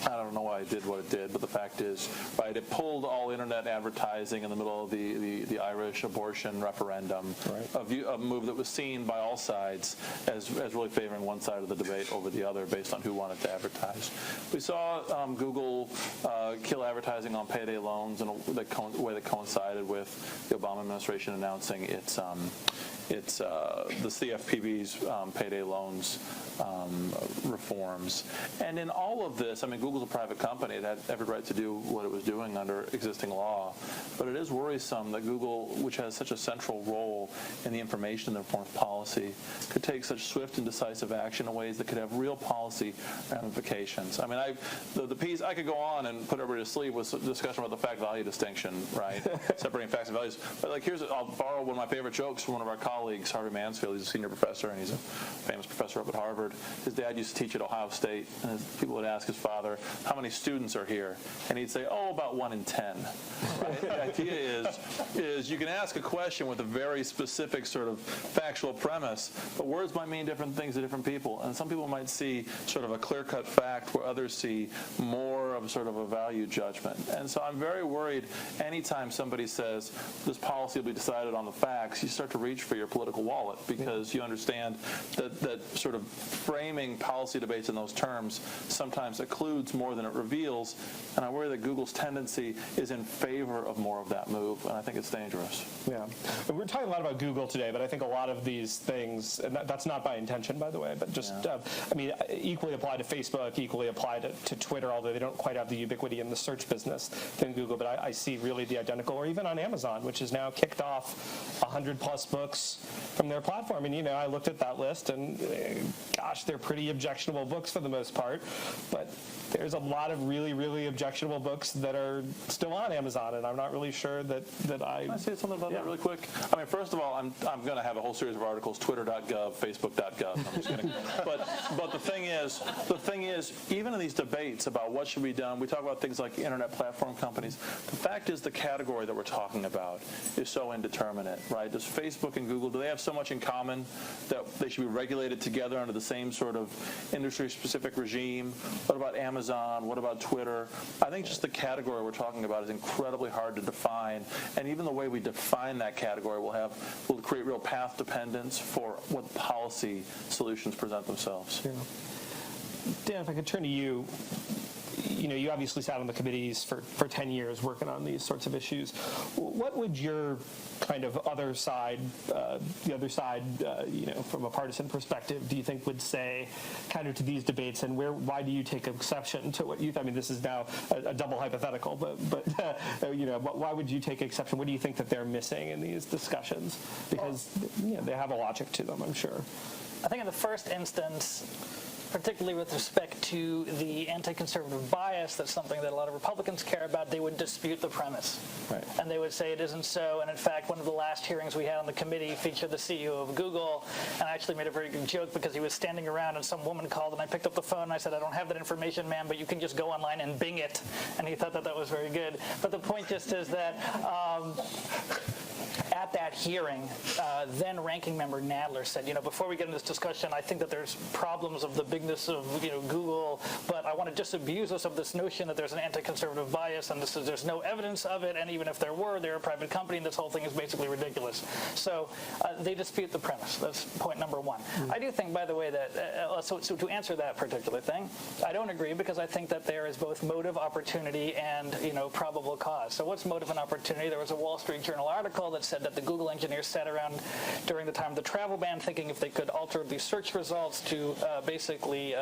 Speaker 4: I don't know why it did what it did, but the fact is, right, it pulled all internet advertising in the middle of the Irish abortion referendum, right. A move that was seen by all sides as really favoring one side of the debate over the other based on who wanted to advertise. We saw Google kill advertising on payday loans in a way that coincided with the Obama administration announcing its the CFPB's payday loans reforms. And in all of this, I mean, Google's a private company. It had every right to do what it was doing under existing law. But it is worrisome that Google, which has such a central role in the information and the form of policy, could take such swift and decisive action in ways that could have real policy ramifications. I mean, the piece, I could go on and put everybody to sleep with a discussion about the fact-value distinction, right? Separating facts and values. But I'll borrow one of my favorite jokes from one of our colleagues, Harvey Mansfield. He's a senior professor, and he's a famous professor up at Harvard. His dad used to teach at Ohio State, and people would ask his father, how many students are here, and he'd say, oh, about 1 in 10. Right? The idea is you can ask a question with a very specific sort of factual premise, but words might mean different things to different people, and some people might see sort of a clear-cut fact where others see more of sort of a value judgment. And so I'm very worried anytime somebody says this policy will be decided on the facts, you start to reach for your political wallet, because you understand that sort of framing policy debates in those terms sometimes occludes more than it reveals, and I worry that Google's tendency is in favor of more of that move, and I think it's dangerous.
Speaker 1: Yeah. And we're talking a lot about Google today, but I think a lot of these things, and that's not by intention, by the way, but just, equally apply to Facebook, equally apply to Twitter, although they don't quite have the ubiquity in the search business than Google, but I see really the identical, or even on Amazon, which has now kicked off 100-plus books from their platform. And, I looked at that list, and gosh, they're pretty objectionable books for the most part, but there's a lot of really, really objectionable books that are still on Amazon, and I'm not really sure that I...
Speaker 4: Can I say something about that really quick? I mean, first of all, I'm going to have a whole series of articles, twitter.gov, facebook.gov. I'm just kidding. But the thing is, even in these debates about what should be done, we talk about things like internet platform companies. The fact is the category that we're talking about is so indeterminate, right? Does Facebook and Google, do they have so much in common that they should be regulated together under the same sort of industry-specific regime? What about Amazon? What about Twitter? I think just the category we're talking about is incredibly hard to define, and even the way we define that category will create real path dependence for what policy solutions present themselves.
Speaker 1: Yeah. Dan, if I could turn to you. You obviously sat on the committees for 10 years working on these sorts of issues. What would your kind of other side, from a partisan perspective, do you think would say kind of to these debates, and why do you take exception to what you, I mean, this is now a double hypothetical, but why would you take exception? What do you think that they're missing in these discussions? Because they have a logic to them, I'm sure.
Speaker 3: I think in the first instance, particularly with respect to the anti-conservative bias, that's something that a lot of Republicans care about, they would dispute the premise.
Speaker 1: Right.
Speaker 3: And they would say it isn't so. And in fact, one of the last hearings we had on the committee featured the CEO of Google, and I actually made a very good joke because he was standing around and some woman called and I picked up the phone and I said, I don't have that information, ma'am, but you can just go online and Bing it. And he thought that was very good. But the point just is that at that hearing, then Ranking Member Nadler said, before we get into this discussion, I think that there's problems of the bigness of Google, but I want to disabuse us of this notion that there's an anti-conservative bias, and there's no evidence of it, and even if there were, they're a private company, and this whole thing is basically ridiculous. So they dispute the premise. That's point number one. I do think, by the way, that, so to answer that particular thing, I don't agree, because I think that there is both motive, opportunity, and probable cause. So what's motive and opportunity? There was a Wall Street Journal article that said that the Google engineers sat around during the time of the travel ban thinking if they could alter the search results to basically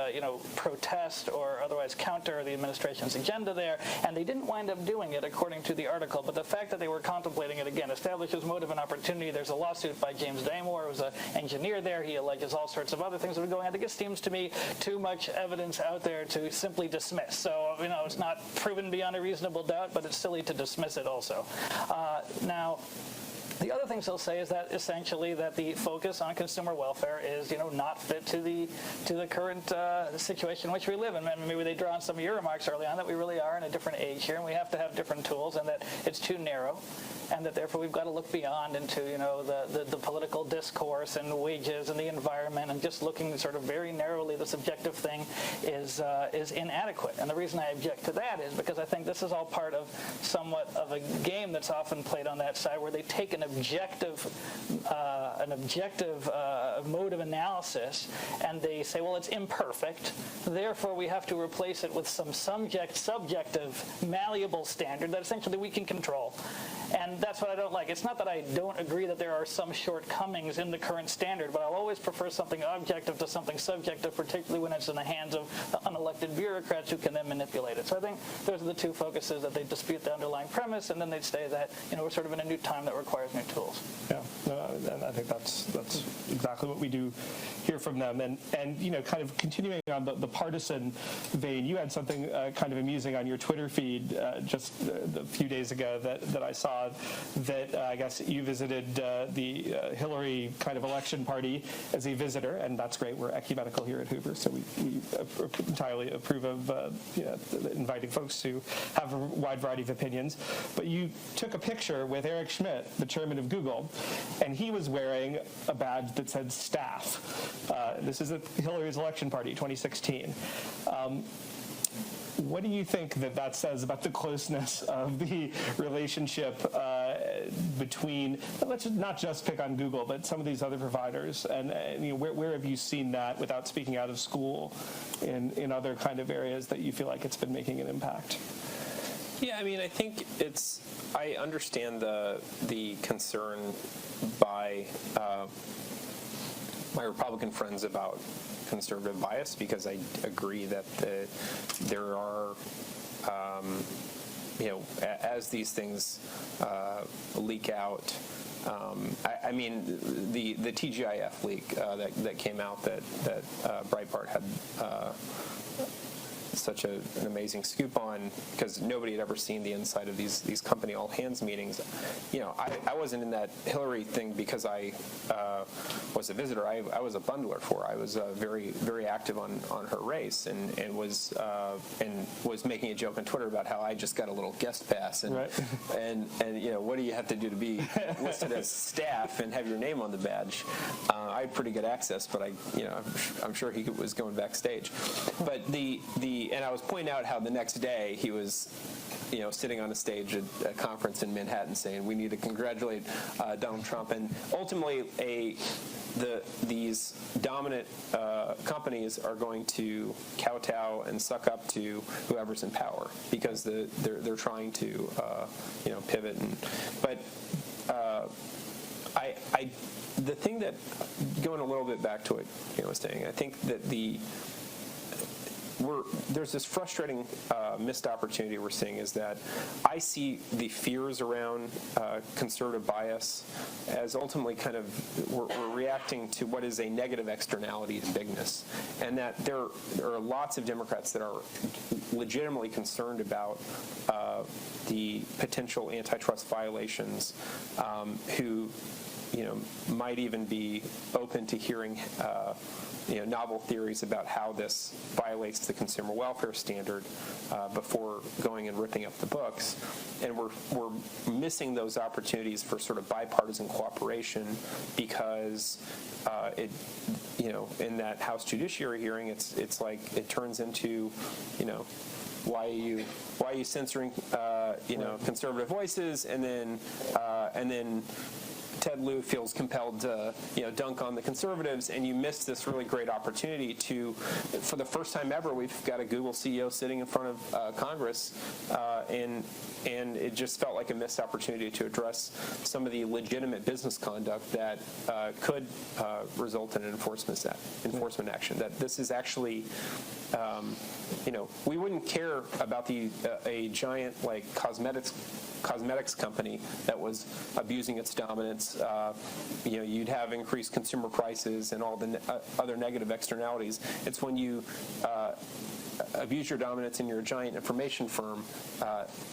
Speaker 3: protest or otherwise counter the administration's agenda there, and they didn't wind up doing it according to the article. But the fact that they were contemplating it, again, establishes motive and opportunity. There's a lawsuit by James Damore, who was an engineer there. He alleges all sorts of other things that were going on. I think it seems to me too much evidence out there to simply dismiss. So, it's not proven beyond a reasonable doubt, but it's silly to dismiss it also. Now, the other things they'll say is that essentially that the focus on consumer welfare is, not fit to the current situation in which we live. And maybe they draw on some of your remarks early on that we really are in a different age here, and we have to have different tools, and that it's too narrow, and that therefore we've got to look beyond into the political discourse and wages and the environment, and just looking sort of very narrowly the subjective thing is inadequate. And the reason I object to that is because I think this is all part of somewhat of a game that's often played on that side, where they take an objective mode of analysis, and they say, well, it's imperfect, therefore we have to replace it with some subjective, malleable standard that essentially we can control. And that's what I don't like. It's not that I don't agree that there are some shortcomings in the current standard, but I'll always prefer something objective to something subjective, particularly when it's in the hands of unelected bureaucrats who can then manipulate it. So I think those are the two focuses, that they dispute the underlying premise, and then they'd say that we're sort of in a new time that requires new tools.
Speaker 1: Yeah, and I think that's exactly what we do hear from them. And kind of continuing on the partisan vein, you had something kind of amusing on your Twitter feed just a few days ago that I saw. saw that I guess you visited the Hillary kind of election party as a visitor, and that's great. We're ecumenical here at Hoover, so we entirely approve of inviting folks to have a wide variety of opinions. But you took a picture with Eric Schmidt, the chairman of Google, and he was wearing a badge that said staff. This is at Hillary's election party, 2016. What do you think that says about the closeness of the relationship between, let's not just pick on Google, but some of these other providers? And where have you seen that, without speaking out of school, in other kind of areas that you feel like it's been making an impact?
Speaker 5: Yeah, I mean, I think I understand the concern by my Republican friends about conservative bias, because I agree that there are, as these things leak out. I mean, the TGIF leak that came out that Breitbart had such an amazing scoop on, because nobody had ever seen the inside of these company all-hands meetings. I wasn't in that Hillary thing because I was a visitor. I was a bundler for her. I was very, very active on her race, and was making a joke on Twitter about how I just got a little guest pass, and
Speaker 1: right.
Speaker 5: and what do you have to do to be listed as staff and have your name on the badge? I had pretty good access, but I'm sure he was going backstage. But and I was pointing out how the next day he was, sitting on a stage at a conference in Manhattan saying we need to congratulate Donald Trump, and ultimately these dominant companies are going to kowtow and suck up to whoever's in power, because they're trying to pivot. But the thing that, going a little bit back to what I was saying, I think that there's this frustrating missed opportunity we're seeing, is that I see the fears around conservative bias as ultimately kind of we're reacting to what is a negative externality to bigness, and that there are lots of Democrats that are legitimately concerned about the potential antitrust violations, who might even be open to hearing novel theories about how this violates the consumer welfare standard before going and ripping up the books. And we're missing those opportunities for sort of bipartisan cooperation, because in that House Judiciary hearing, it's like it turns into why are you censoring conservative voices, and then Ted Lieu feels compelled to dunk on the conservatives, and you miss this really great opportunity to, for the first time ever, we've got a Google CEO sitting in front of Congress, and it just felt like a missed opportunity to address some of the legitimate business conduct that could result in an enforcement action. That this is actually, we wouldn't care about a giant like cosmetics company that was abusing its dominance. You'd have increased consumer prices and all the other negative externalities. It's when you abuse your dominance and you're a giant information firm,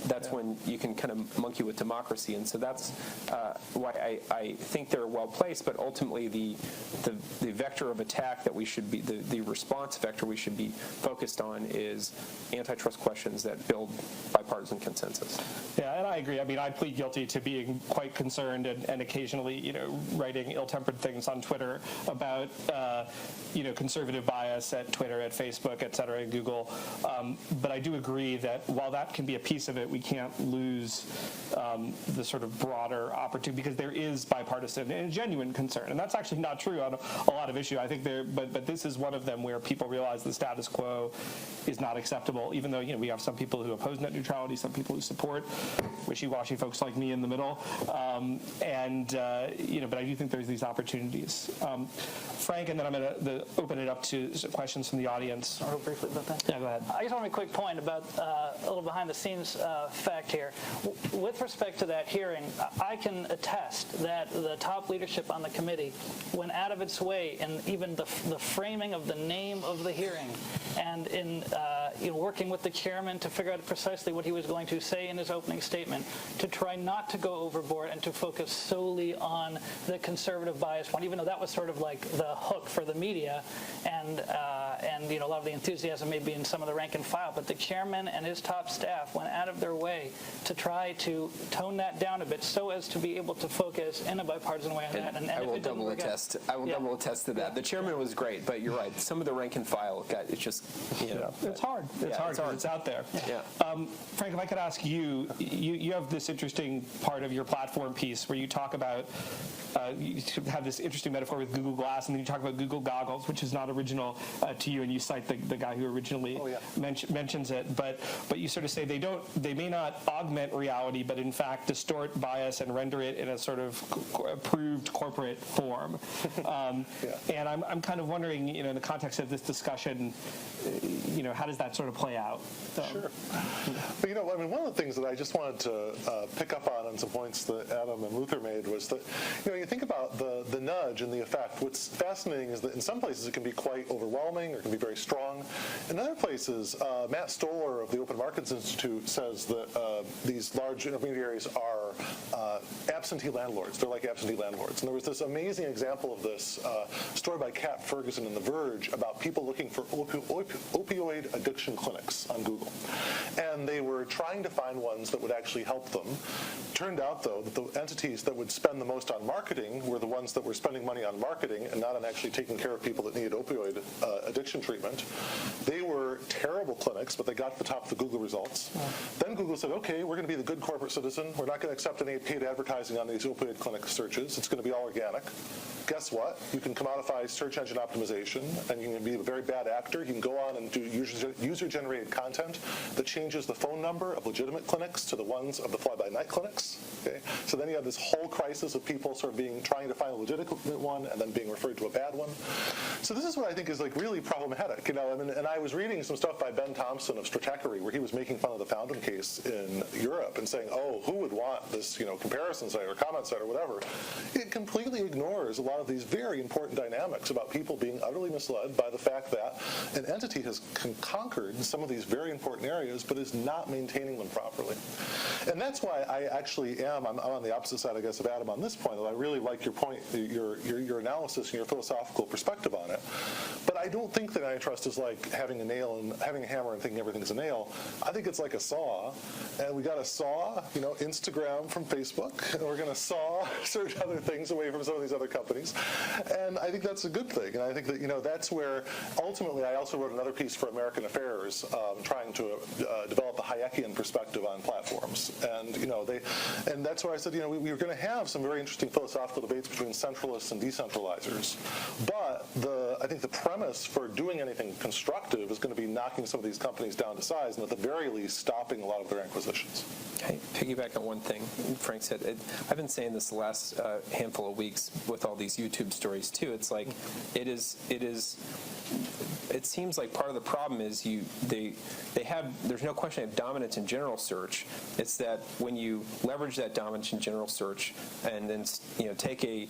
Speaker 5: that's when you can kind of monkey with democracy. And so that's why I think they're well placed, but ultimately the vector of attack that we should be, the response vector we should be focused on is antitrust questions that build bipartisan consensus.
Speaker 1: Yeah, and I agree. I mean, I plead guilty to being quite concerned and occasionally, writing ill-tempered things on Twitter about, conservative bias at Twitter, at Facebook, et cetera, and Google. But I do agree that while that can be a piece of it, we can't lose the sort of broader opportunity, because there is bipartisan and genuine concern. And that's actually not true on a lot of issues. I think but this is one of them where people realize the status quo is not acceptable, even though, we have some people who oppose net neutrality, some people who support, wishy-washy folks like me in the middle. But I do think there's these opportunities. Frank, and then I'm going to open it up to questions from the audience.
Speaker 3: Real briefly about that.
Speaker 1: Yeah, go ahead.
Speaker 3: I just want to make a quick point about a little behind-the-scenes fact here. With respect to that hearing, I can attest that the top leadership on the committee went out of its way in even the framing of the name of the hearing, and in working with the chairman to figure out precisely what he he was going to say in his opening statement, to try not to go overboard and to focus solely on the conservative bias one, even though that was sort of like the hook for the media, and a lot of the enthusiasm may be in some of the rank and file, but the chairman and his top staff went out of their way to try to tone that down a bit so as to be able to focus in a bipartisan way on that. And
Speaker 5: I will double attest. Double attest to that. The chairman was great, but you're right. Some of the rank and file, it's just,
Speaker 1: It's hard. It's hard. It's out there.
Speaker 5: Yeah.
Speaker 1: Frank, if I could ask you, you have this interesting part of your platform piece where you talk about, you have this interesting metaphor with Google Glass, and then you talk about Google Goggles, which is not original to you, and you cite the guy who originally mentions it, but you sort of say they may not augment reality, but in fact distort bias and render it in a sort of approved corporate form. And I'm kind of wondering, in the context of this discussion, how does that sort of play out?
Speaker 2: Sure. But, one of the things that I just wanted to pick up on some points that Adam and Luther made was that, you think about the nudge and the effect. What's fascinating is that in some places it can be quite overwhelming or it can be very strong. In other places, Matt Stoller of the Open Markets Institute says that these large intermediaries are absentee landlords. They're like absentee landlords. And there was this amazing example of this story by Kat Ferguson in The Verge about people looking for opioid addiction clinics on Google. And they were trying to find ones that would actually help them. Turned out, though, that the entities that would spend the most on marketing were the ones that were spending money on marketing and not on actually taking care of people that needed opioid addiction treatment. They were terrible clinics, but they got to the top of the Google results. Then Google said, okay, we're going to be the good corporate citizen. We're not going to accept any paid advertising on these opioid clinic searches. It's going to be all organic. Guess what? You can commodify search engine optimization, and you can be a very bad actor. You can go on and do user-generated content that changes the phone number of legitimate clinics to the ones of the fly-by-night clinics. Okay? So then you have this whole crisis of people sort of trying to find a legitimate one and then being referred to a bad one. So this is what I think is really problematic. And I was reading some stuff by Ben Thompson of Stratechery where he was making fun of the Fountain case in Europe and saying, oh, who would want this comparison site or comment site or whatever? It completely ignores a lot of these very important dynamics about people being utterly misled by the fact that an entity has conquered some of these very important areas but is not maintaining them properly. And that's why I actually I'm on the opposite side, I guess, of Adam on this point. I really like your point, your analysis and your philosophical perspective on it. But I don't think that antitrust is like having a nail and having a hammer and thinking everything's a nail. I think it's like a saw, and we got to saw, Instagram from Facebook, and we're going to saw certain other things away from some of these other companies. And I think that's a good thing. And I think that, that's where ultimately I also wrote another piece for American Affairs trying to develop a Hayekian perspective on platforms. And that's where I said, we were going to have some very interesting philosophical debates between centralists and decentralizers. But I think the premise for doing anything constructive is going to be knocking some of these companies down to size and at the very least stopping a lot of their acquisitions.
Speaker 5: Okay, piggyback on one thing Frank said. I've been saying this the last handful of weeks with all these YouTube stories too. It's like it seems like part of the problem is there's no question they have dominance in general search. It's that when you leverage that dominance in general search and then take a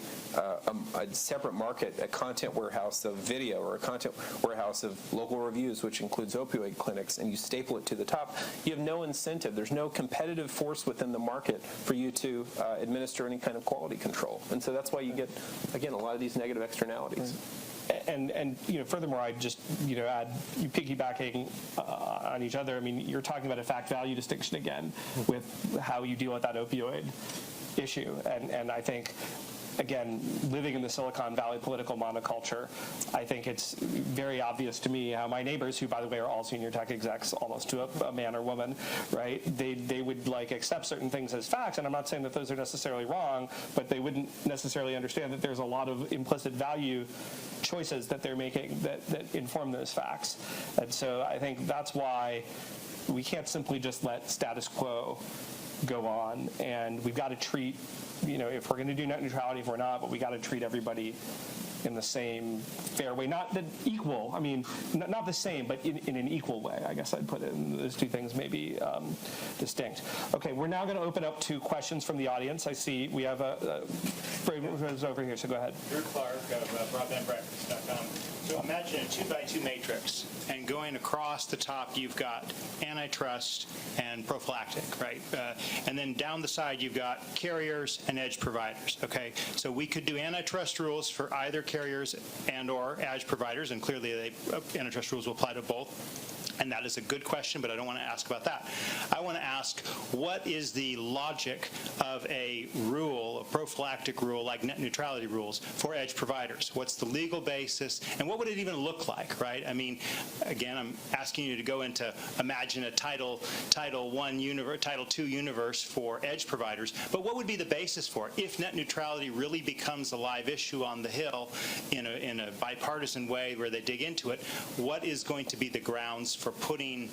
Speaker 5: separate market, a content warehouse of video or a content warehouse of local reviews, which includes opioid clinics, and you staple it to the top, you have no incentive. There's no competitive force within the market for you to administer any kind of quality control. And so that's why you get, again, a lot of these negative externalities.
Speaker 1: And furthermore, I'd just add, you piggybacking on each other. I mean, you're talking about a fact-value distinction again with how you deal with that opioid issue, and I think, again, living in the Silicon Valley political monoculture, I think it's very obvious to me how my neighbors, who, by the way, are all senior tech execs, almost to a man or woman, right, they would accept certain things as facts, and I'm not saying that those are necessarily wrong, but they wouldn't necessarily understand that there's a lot of implicit value choices that they're making that inform those facts. And so I think that's why we can't simply just let status quo go on, and we've got to treat, if we're going to do net neutrality, if we're not, but we got to treat everybody in the same fair way, not the equal. I mean, not the same, but in an equal way. I guess I'd put it. And those two things may be distinct. Okay, we're now going to open up to questions from the audience. I see we have was over here, so go ahead.
Speaker 6: Drew Clark of broadbandbreakfast.com. So imagine a 2x2 matrix, and going across the top, you've got antitrust and prophylactic, right? And then down the side, you've got carriers and edge providers, okay? So we could do antitrust rules for either carriers and or edge providers, and clearly antitrust rules will apply to both. And that is a good question, but I don't want to ask about that. I want to ask, what is the logic of a rule, a prophylactic rule like net neutrality rules for edge providers? What's the legal basis, and what would it even look like, right? I mean, again, I'm asking you to go into imagine a Title I universe, Title II universe for edge providers, but what would be the basis for it? If net neutrality really becomes a live issue on the Hill in a bipartisan way where they dig into it, what is going to be the grounds for putting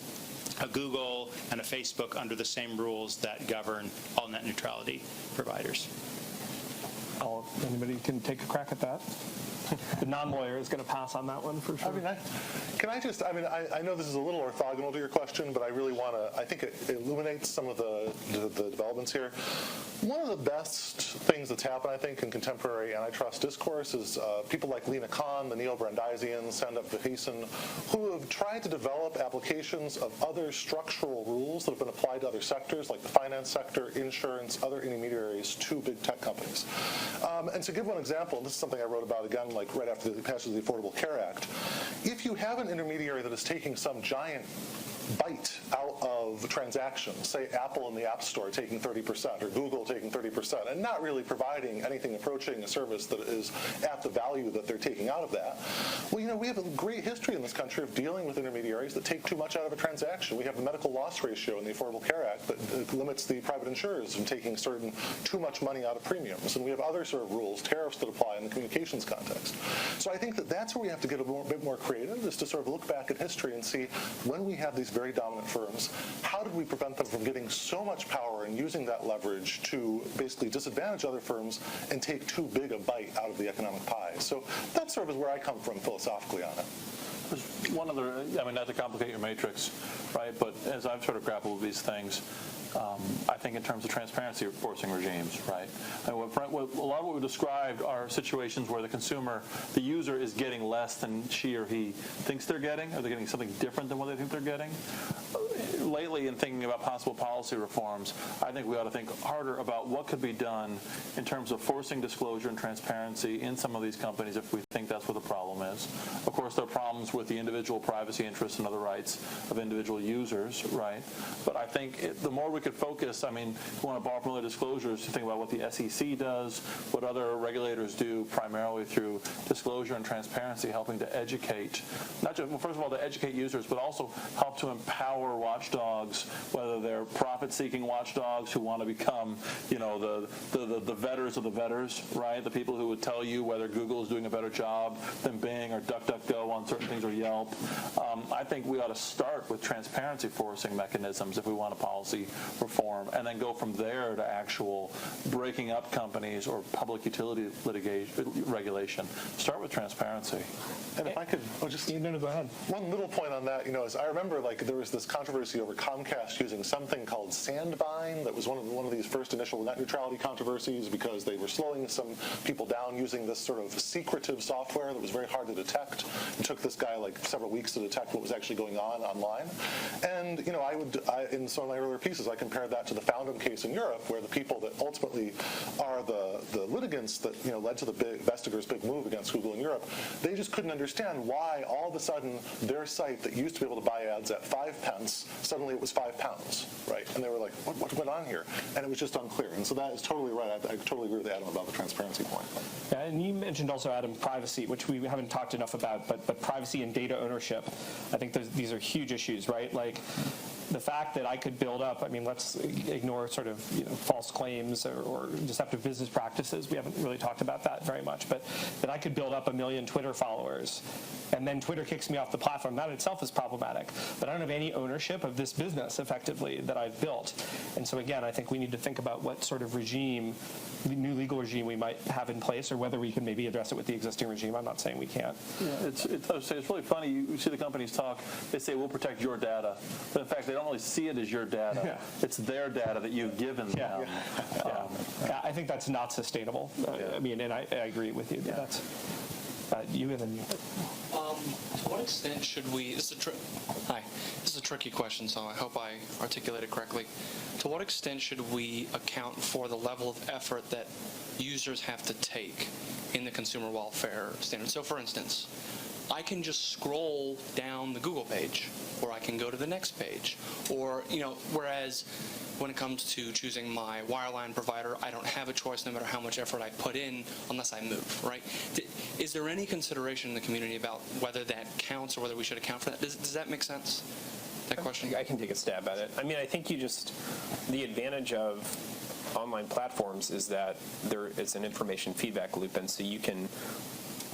Speaker 6: a Google and a Facebook under the same rules that govern all net neutrality providers?
Speaker 1: Anybody can take a crack at that? The non-lawyer is going to pass on that one for sure.
Speaker 2: I know this is a little orthogonal to your question, but I really want to, I think it illuminates some of the developments here. One of the best things that's happened, I think, in contemporary antitrust discourse is people like Lena Khan, the Neo-Brandeisians, Sandip Vaheesan, who have tried to develop applications of other structural rules that have been applied to other sectors, like the finance sector, insurance, other intermediaries, to big tech companies. And to give one example, and this is something I wrote about again, like right after the passage of the Affordable Care Act, if you have an intermediary that is taking some giant bite out of transactions, say Apple in the App Store taking 30% or Google taking 30%, and not really providing anything approaching a service that is at the value that they're taking out of that. Well, we have a great history in this country of dealing with intermediaries that take too much out of a transaction. We have the medical loss ratio in the Affordable Care Act that limits the private insurers from taking too much money out of premiums. And we have other sort of rules, tariffs that apply in the communications context. So I think that that's where we have to get a bit more creative, is to sort of look back at history and see when we have these very dominant firms, how did we prevent them from getting so much power and using that leverage to basically disadvantage other firms and take too big a bite out of the economic pie? So that sort of is where I come from philosophically on it.
Speaker 4: There's one other, not to complicate your matrix, right, but as I've sort of grappled with these things, I think in terms of transparency enforcing regimes, right? And a lot of what we described are situations where the user is getting less than she or he thinks they're getting, or they're getting something different than what they think they're getting. Lately, in thinking about possible policy reforms, I think we ought to think harder about what could be done in terms of forcing disclosure and transparency in some of these companies if we think that's what the problem is. Of course, there are problems with the individual privacy interests and other rights of individual users, right? But I think the more we could focus, if you want to borrow from other disclosures, to think about what the SEC does, what other regulators do, primarily through disclosure and transparency, helping to educate, not just, well, first of all, to educate users, but also help to empower watchdogs, whether they're profit-seeking watchdogs who want to become, the vetters of the vetters, right? The people who would tell you whether Google is doing a better job than Bing or DuckDuckGo on certain things, or Yelp. I think we ought to start with transparency forcing mechanisms if we want a policy reform, and then go from there to actual breaking up companies or public utility regulation. Start with transparency.
Speaker 2: And if I could,
Speaker 1: go ahead.
Speaker 2: One little point on that, is I remember there was this controversy over Comcast using something called Sandvine that was one of these first initial net neutrality controversies, because they were slowing some people down using this sort of secretive software that was very hard to detect. It took this guy several weeks to detect what was actually going on online. And in some of my earlier pieces, I compared that to the Foundum case in Europe, where the people that ultimately are the litigants that led to the Vestager's big move against Google in Europe, they just couldn't understand why all of a sudden their site that used to be able to buy ads at 5 pence, suddenly it was £5, right? And they were like, what went on here? And it was just unclear. And so that is totally right. I totally agree with Adam about the transparency point.
Speaker 1: Yeah, and you mentioned also, Adam, privacy, which we haven't talked enough about, but privacy and data ownership. I think these are huge issues, right? Like, the fact that I could build up, let's ignore sort of false claims or deceptive business practices. We haven't really talked about that very much, but that I could build up 1 million Twitter followers, and then Twitter kicks me off the platform. That itself is problematic. But I don't have any ownership of this business, effectively, that I've built. And so again, I think we need to think about what sort of new legal regime we might have in place, or whether we can maybe address it with the existing regime. I'm not saying we can't.
Speaker 4: Yeah, I would say it's really funny. You see the companies talk. They say we'll protect your data, but in fact, they don't really see it as your data.
Speaker 1: Yeah.
Speaker 4: It's their data that you've given them.
Speaker 1: Yeah, I think that's not sustainable. I mean, and I agree with you. That's you and then you.
Speaker 7: To what extent should we? This is a tricky question, so I hope I articulate it correctly. To what extent should we account for the level of effort that users have to take in the consumer welfare standard? So, for instance, I can just scroll down the Google page, or I can go to the next page, or whereas when it comes to choosing my wireline provider, I don't have a choice no matter how much effort I put in unless I move, right? Is there any consideration in the community about whether that counts or whether we should account for that? Does that make sense, that question?
Speaker 5: I can take a stab at it. I mean, I think the advantage of online platforms is that there is an information feedback loop, and so you can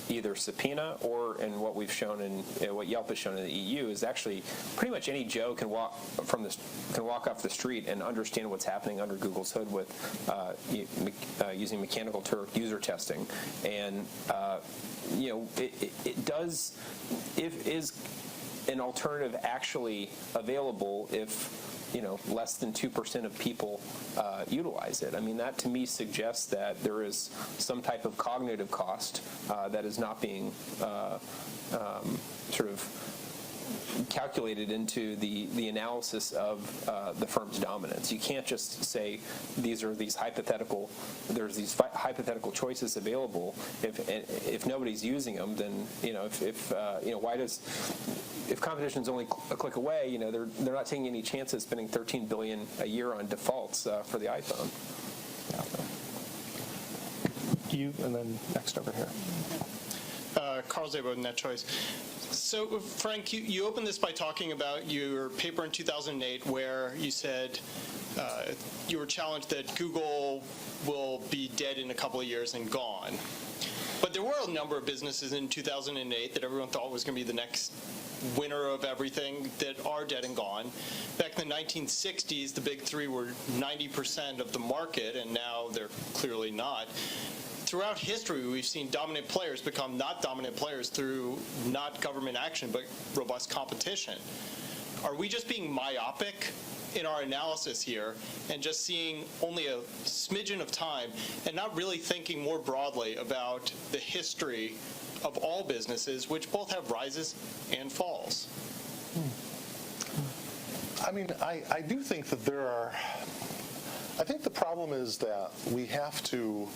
Speaker 5: either subpoena or, and what we've shown in what Yelp has shown in the EU is actually pretty much any Joe can walk off the street and understand what's happening under Google's hood with using Mechanical Turk user testing, and it does. Is an alternative actually available if less than 2% of people utilize it? I mean, that to me suggests that there is some type of cognitive cost that is not being sort of calculated into the analysis of the firm's dominance. You can't just say there's these hypothetical choices available. If nobody's using them, then if competition's only a click away, they're not taking any chances spending $13 billion a year on defaults for the iPhone.
Speaker 1: You and then next over here.
Speaker 8: Carl Szabo, NetChoice. So, Frank, you opened this by talking about your paper in 2008 where you said you were challenged that Google will be dead in a couple of years and gone. But there were a number of businesses in 2008 that everyone thought was going to be the next winner of everything that are dead and gone. Back in the 1960s, the big three were 90% of the market, and now they're clearly not. Throughout history, we've seen dominant players become not dominant players through not government action, but robust competition. Are we just being myopic in our analysis here and just seeing only a smidgen of time and not really thinking more broadly about the history of all businesses, which both have rises and falls?
Speaker 2: I mean, I do think that there are. I think the problem is that we have to,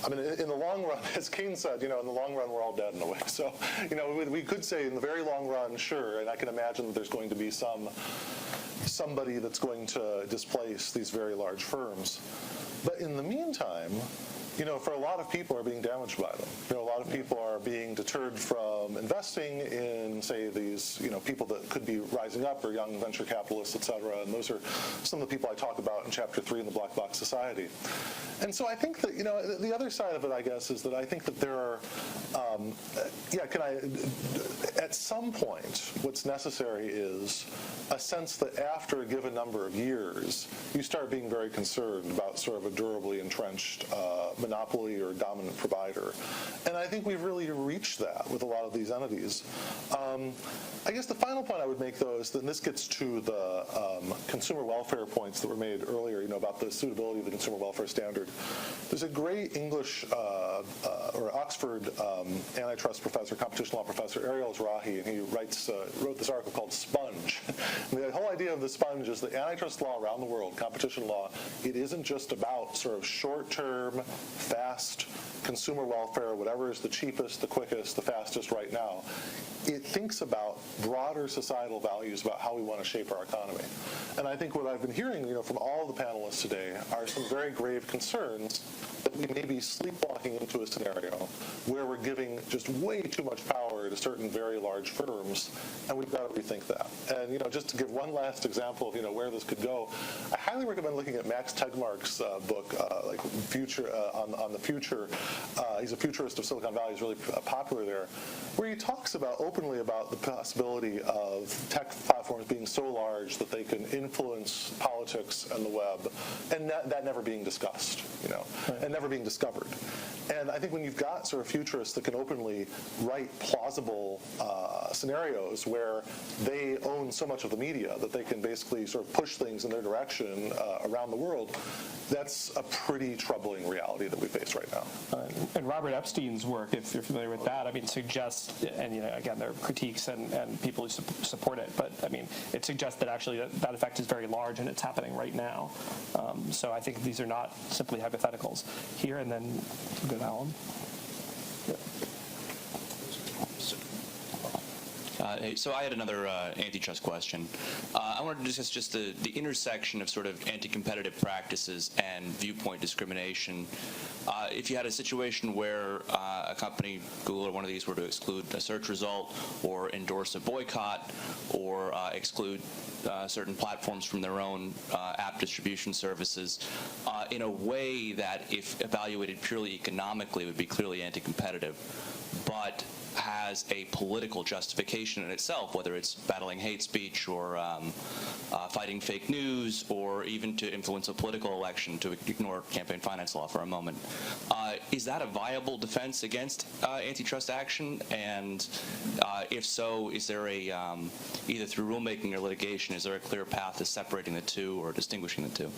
Speaker 2: in the long run, as Keynes said, in the long run, we're all dead in a way. So, we could say in the very long run, sure, and I can imagine that there's going to be somebody that's going to displace these very large firms. But in the meantime, for a lot of people are being damaged by them. A lot of people are being deterred from investing in, say, these, people that could be rising up or young venture capitalists, et cetera. And those are some of the people I talk about in Chapter 3 in the Black Box Society. And so I think that, the other side of it, I guess, is that I think that there are, at some point, what's necessary is a sense that after a given number of years, you start being very concerned about sort of a durably entrenched monopoly or dominant provider. And I think we've really reached that with a lot of these entities. I guess the final point I would make, though, is that this gets to the consumer welfare points that were made earlier, about the suitability of the consumer welfare standard. There's a great English or Oxford antitrust professor, competition law professor, Ariel Zrahi, and he wrote this article called Sponge. And the whole idea of the sponge is that antitrust law around the world, competition law, it isn't just about sort of short-term, fast consumer welfare, whatever is the cheapest, the quickest, the fastest right now. It thinks about broader societal values about how we want to shape our economy. And I think what I've been hearing, from all of the panelists today are some very grave concerns that we may be sleepwalking into a scenario where we're giving just way too much power to certain very large firms, and we've got to rethink that. And, just to give one last example of, where this could go, I highly recommend looking at Max Tegmark's book, Future on the Future. He's a futurist of Silicon Valley. He's really popular there, where he talks openly about the possibility of tech platforms being so large that they can influence politics and the web, and that never being discussed, and never being discovered. And I think when you've got sort of futurists that can openly write plausible scenarios where they own so much of the media that they can basically sort of push things in their direction around the world, that's a pretty troubling reality that we face right now.
Speaker 1: And Robert Epstein's work, if you're familiar with that, I mean, suggests, and again, there are critiques and people who support it, but I mean, it suggests that actually that effect is very large and it's happening right now. So I think these are not simply hypotheticals. Here, and then go to Alan. Yep.
Speaker 9: So I had another antitrust question. I wanted to discuss just the intersection of sort of anti-competitive practices and viewpoint discrimination. If you had a situation where a company, Google or one of these, were to exclude a search result or endorse a boycott or exclude certain platforms from their own app distribution services in a way that, if evaluated purely economically, would be clearly anti-competitive, but has a political justification in itself, whether it's battling hate speech or fighting fake news or even to influence a political election, to ignore campaign finance law for a moment. Is that a viable defense against antitrust action? And if so, is there a, either through rulemaking or litigation, is there a clear path to separating the two or distinguishing the two?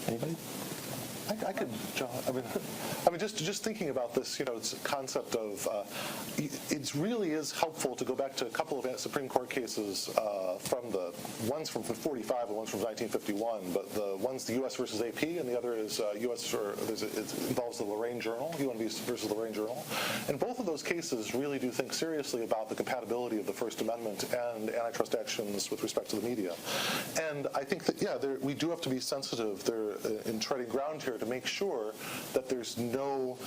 Speaker 1: Anybody?
Speaker 2: I could, John. I mean, just thinking about this, it's a concept of it really is helpful to go back to a couple of Supreme Court cases from the ones from 45 and ones from 1951. But the one's the U.S. versus AP, and the other is U.S. It involves the Lorraine Journal, UNV versus the Lorraine Journal, and both of those cases really do think seriously about the compatibility of the First Amendment and antitrust actions with respect to the media. And I think that we do have to be sensitive there in treading ground here to make sure that there's no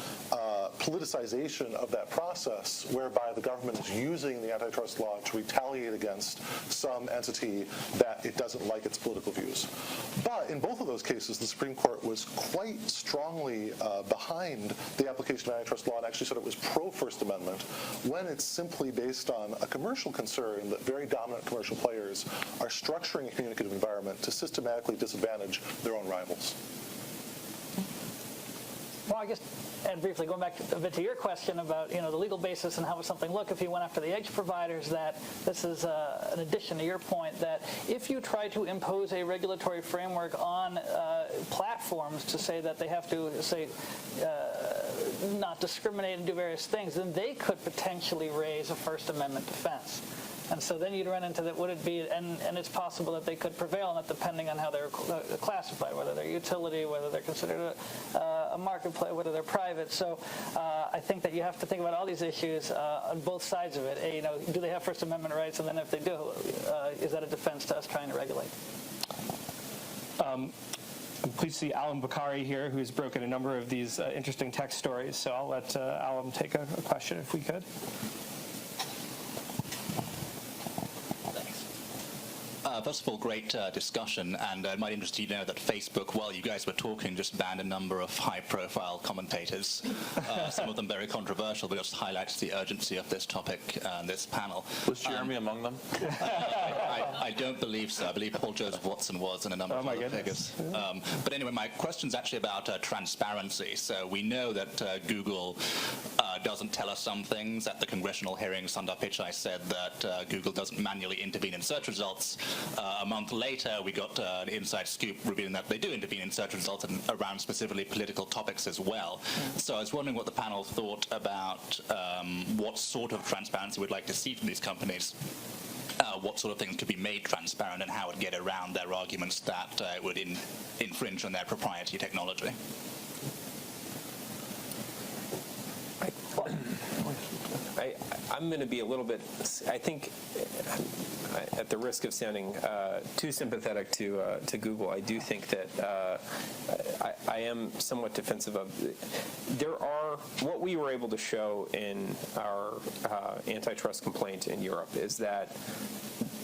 Speaker 2: politicization of that process whereby the government is using the antitrust law to retaliate against some entity that it doesn't like its political views. But in both of those cases, the Supreme Court was quite strongly behind the application of antitrust law and actually said it was pro-First Amendment when it's simply based on a commercial concern that very dominant commercial players are structuring a communicative environment to systematically disadvantage their own rivals.
Speaker 3: Well, I guess, and briefly going back a bit to your question about the legal basis and how would something look if you went after the edge providers, that this is an addition to your point that if you try to impose a regulatory framework on platforms to say that they have to not discriminate and do various things, then they could potentially raise a First Amendment defense. And so then you'd run into that, would it be, and it's possible that they could prevail on it depending on how they're classified, whether they're utility, whether they're considered a marketplace, whether they're private. So I think that you have to think about all these issues on both sides of it. Do they have First Amendment rights? And then if they do, is that a defense to us trying to regulate?
Speaker 1: I'm pleased to see Alan Bakari here, who's broken a number of these interesting tech stories. So I'll let Alan take a question if we could.
Speaker 10: First of all, great discussion, and it might interest you to know that Facebook, while you guys were talking, just banned a number of high-profile commentators, some of them very controversial, but just highlights the urgency of this topic and this panel.
Speaker 4: Was Jeremy among them?
Speaker 10: I don't believe so. I believe Paul Joseph Watson was and a number of other figures. But anyway, my question's actually about transparency. So we know that Google doesn't tell us some things. At the congressional hearing, Sundar Pichai said that Google doesn't manually intervene in search results. A month later, we got an inside scoop revealing that they do intervene in search results and around specifically political topics as well. So I was wondering what the panel thought about what sort of transparency we'd like to see from these companies. What sort of things could be made transparent and how it would get around their arguments that it would infringe on their proprietary technology.
Speaker 5: I'm going to be a little bit, I think, at the risk of sounding too sympathetic to Google, I do think that I am somewhat defensive of. What we were able to show in our antitrust complaint in Europe is that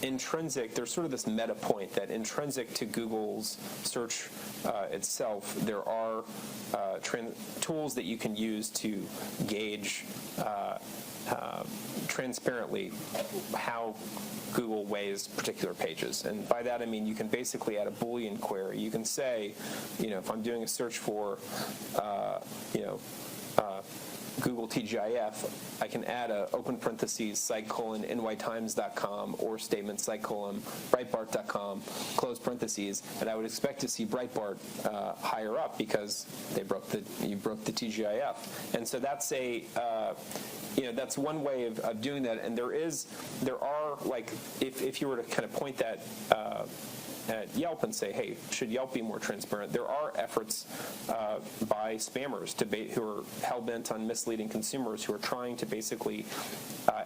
Speaker 5: intrinsic, there's sort of this meta point that intrinsic to Google's search itself, there are tools that you can use to gauge transparently how Google weighs particular pages. And by that I mean you can basically add a Boolean query. You can say, if I'm doing a search for, Google TGIF, I can add a open parentheses site:/nytimes.com or statement site:/Breitbart.com close parentheses, and I would expect to see Breitbart higher up because you broke the TGIF, and so that's that's one way of doing that. And there are like if you were to kind of point that at Yelp and say, hey, should Yelp be more transparent? There are efforts by spammers who are hell-bent on misleading consumers who are trying to basically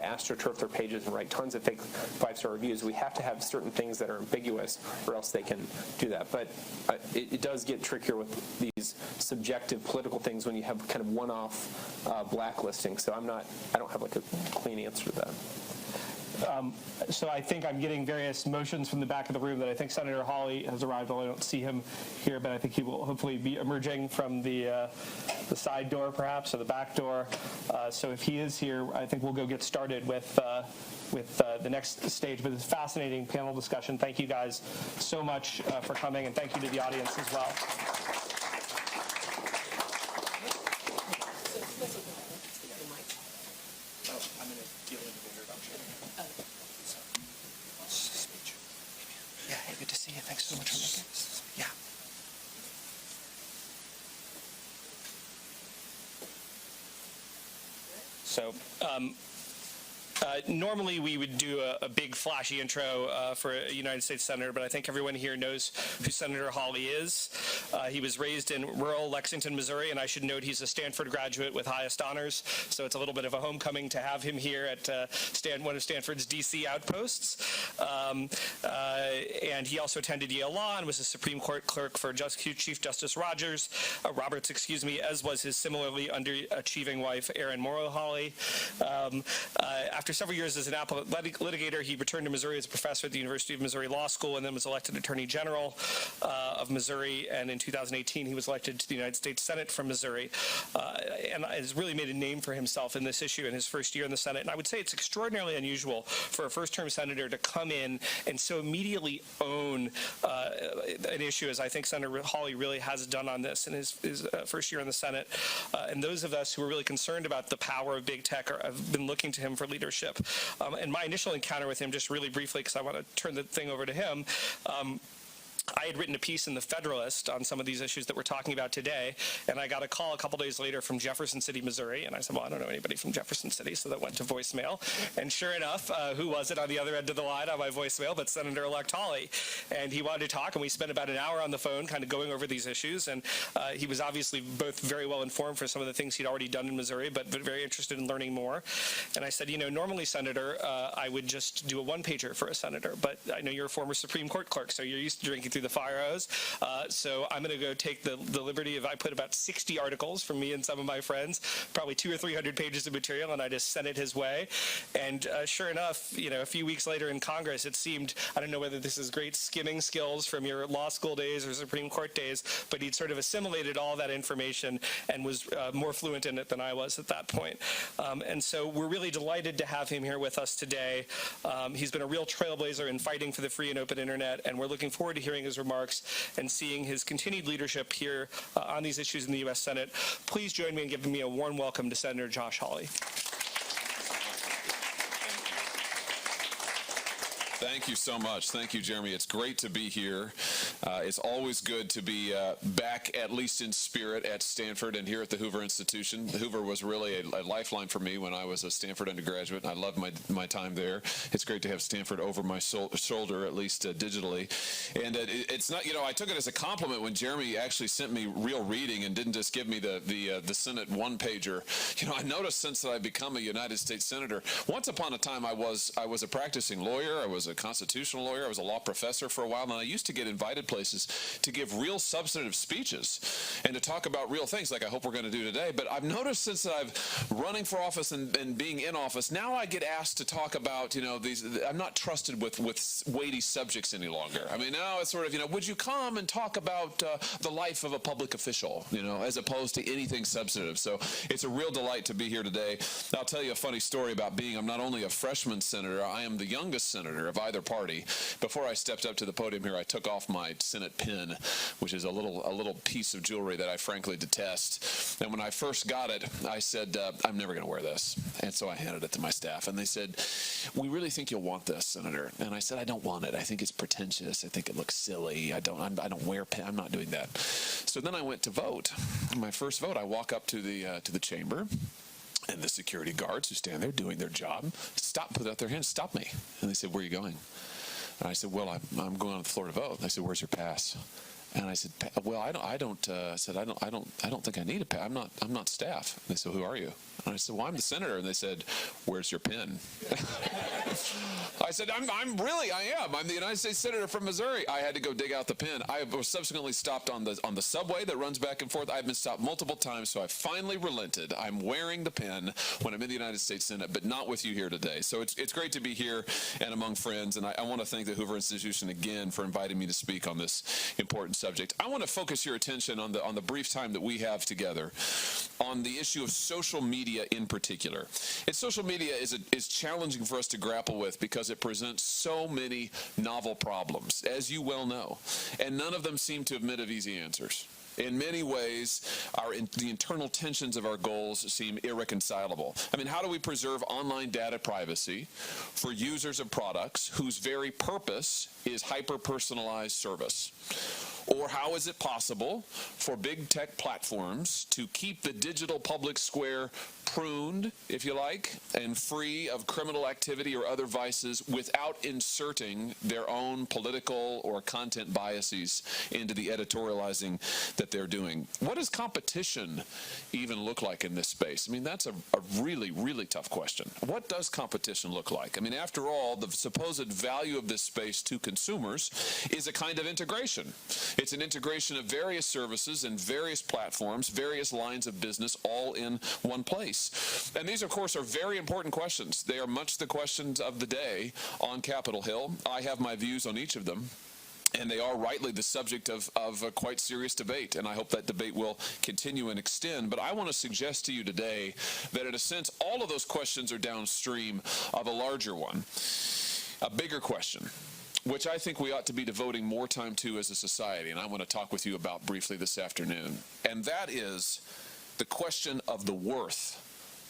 Speaker 5: astroturf their pages and write tons of fake 5-star reviews. We have to have certain things that are ambiguous or else they can do that. But it does get trickier with these subjective political things when you have kind of one-off blacklisting. So I don't have like a clean answer to that.
Speaker 1: So I think I'm getting various motions from the back of the room that I think Senator Hawley has arrived, although I don't see him here, but I think he will hopefully be emerging from the side door perhaps, or the back door. So if he is here, I think we'll go get started with the next stage of this fascinating panel discussion. Thank you guys so much for coming, and thank you to the audience as well.
Speaker 11: Good to see you. Thanks so much for making this. Yeah.
Speaker 1: So normally we would do a big flashy intro for a United States Senator, but I think everyone here knows who Senator Hawley is. He was raised in rural Lexington, Missouri, and I should note he's a Stanford graduate with highest honors, so it's a little bit of a homecoming to have him here at one of Stanford's D.C. outposts. And he also attended Yale Law and was a Supreme Court clerk for Chief Justice Roberts, as was his similarly underachieving wife, Erin Morrow Hawley. After several years as an appellate litigator, he returned to Missouri as a professor at the University of Missouri Law School and then was elected Attorney General of Missouri. And in 2018, he was elected to the United States Senate from Missouri and has really made a name for himself in this issue in his first year in the Senate. And I would say it's extraordinarily unusual for a first-term senator to come in and so immediately own an issue, as I think Senator Hawley really has done on this in his first year in the Senate. And those of us who are really concerned about the power of big tech have been looking to him for leadership. And my initial encounter with him, just really briefly, because I want to turn the thing over to him, I had written a piece in the Federalist on some of these issues that we're talking about today, and I got a call a couple days later from Jefferson City, Missouri, and I said, well, I don't know anybody from Jefferson City, so that went to voicemail. And sure enough, who was it on the other end of the line on my voicemail but Senator-elect Hawley? And he wanted to talk, and we spent about an hour on the phone kind of going over these issues, and he was obviously both very well informed for some of the things he'd already done in Missouri, but very interested in learning more. And I said, normally, Senator, I would just do a one-pager for a senator, but I know you're a former Supreme Court clerk, so you're used to drinking through the fire hose. So I'm going to go take the liberty of, I put about 60 articles from me and some of my friends, probably 200 or 300 pages of material, and I just sent it his way. And sure enough, a few weeks later in Congress, it seemed, I don't know whether this is great skimming skills from your law school days or Supreme Court days, but he'd sort of assimilated all that information and was more fluent in it than I was at that point. And so we're really delighted to have him here with us today. He's been a real trailblazer in fighting for the free and open internet, and we're looking forward to hearing his remarks and seeing his continued leadership here on these issues in the U.S. Senate. Please join me in giving me a warm welcome to Senator Josh Hawley.
Speaker 12: Thank you so much. Thank you, Jeremy. It's great to be here. It's always good to be back, at least in spirit, at Stanford and here at the Hoover Institution. The Hoover was really a lifeline for me when I was a Stanford undergraduate, and I loved my time there. It's great to have Stanford over my shoulder, at least digitally. And it's not, I took it as a compliment when Jeremy actually sent me real reading and didn't just give me the Senate one-pager. I noticed since that I've become a United States Senator, once upon a time I was a practicing lawyer. I was was a constitutional lawyer. I was a law professor for a while, and I used to get invited places to give real substantive speeches and to talk about real things like I hope we're going to do today. But I've noticed since I've running for office and being in office, now I get asked to talk about, these, I'm not trusted with weighty subjects any longer. I mean, now it's sort of, would you come and talk about the life of a public official, as opposed to anything substantive. So it's a real delight to be here today. I'll tell you a funny story about I'm not only a freshman senator, I am the youngest senator of either party. Before I stepped up to the podium here, I took off my Senate pin, which is a little piece of jewelry that I frankly detest. And when I first got it, I said, I'm never going to wear this. And so I handed it to my staff, and they said, we really think you'll want this, Senator. And I said, I don't want it. I think it's pretentious. I think it looks silly. I don't wear pin. I'm not doing that. So then I went to vote. My first vote, I walk up to the chamber, and the security guards who stand there doing their job put out their hands, stop me. And they said, where are you going? And I said, well, I'm going on the floor to vote. And they said, where's your pass? And I said, well, I don't think I need a pass. I'm not staff. And they said, who are you? And I said, well, I'm the senator. And they said, where's your pin? I said, I am. I'm the United States Senator from Missouri. I had to go dig out the pin. I was subsequently stopped on the subway that runs back and forth. I've been stopped multiple times, so I finally relented. I'm wearing the pin when I'm in the United States Senate, but not with you here today. So it's great to be here and among friends, and I want to thank the Hoover Institution again for inviting me to speak on this important subject. I want to focus your attention on the brief time that we have together on the issue of social media in particular. And social media is challenging for us to grapple with because it presents so many novel problems, as you well know, and none of them seem to admit of easy answers. In many ways, the internal tensions of our goals seem irreconcilable. I mean, how do we preserve online data privacy for users of products whose very purpose is hyper-personalized service? Or how is it possible for big tech platforms to keep the digital public square pruned, if you like, and free of criminal activity or other vices without inserting their own political or content biases into the editorializing that they're doing? What does competition even look like in this space? I mean, that's a really, really tough question. What does competition look like? I mean, after all, the supposed value of this space to consumers is a kind of integration. It's an integration of various services and various platforms, various lines of business, all in one place. And these, of course, are very important questions. They are much the questions of the day on Capitol Hill. I have my views on each of them, and they are rightly the subject of a quite serious debate, and I hope that debate will continue and extend. But I want to suggest to you today that, in a sense, all of those questions are downstream of a larger one, a bigger question, which I think we ought to be devoting more time to as a society, and I want to talk with you about briefly this afternoon. And that is the question of the worth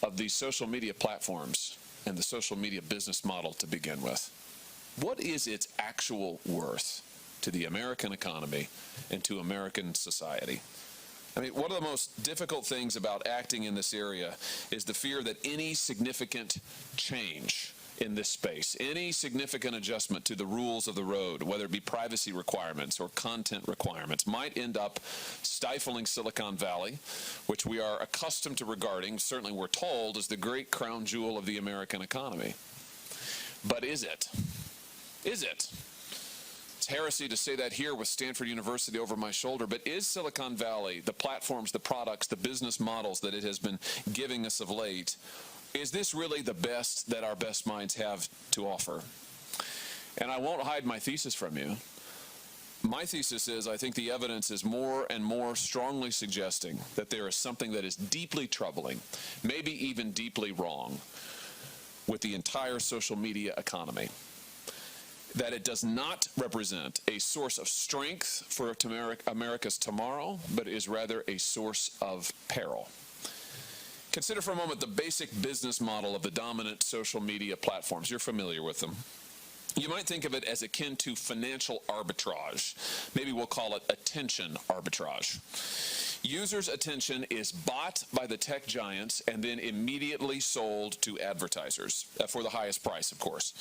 Speaker 12: of these social media platforms and the social media business model to begin with. What is its actual worth to the American economy and to American society? I mean, one of the most difficult things about acting in this area is the fear that any significant change in this space, any significant adjustment to the rules of the road, whether it be privacy requirements or content requirements, might end up stifling Silicon Valley, which we are accustomed to regarding, certainly we're told, as the great crown jewel of the American economy. But is it? Is it? It's heresy to say that here with Stanford University over my shoulder, but is Silicon Valley, the platforms, the products, the business models that it has been giving us of late, is this really the best that our best minds have to offer? And I won't hide my thesis from you. My thesis is I think the evidence is more and more strongly suggesting that there is something that is deeply troubling, maybe even deeply wrong, with the entire social media economy. That it does not represent a source of strength for America's tomorrow, but is rather a source of peril. Consider for a moment the basic business model of the dominant social media platforms. You're familiar with them. You might think of it as akin to financial arbitrage. Maybe we'll call it attention arbitrage. Users' attention is bought by the tech giants and then immediately sold to advertisers for the highest price, of course.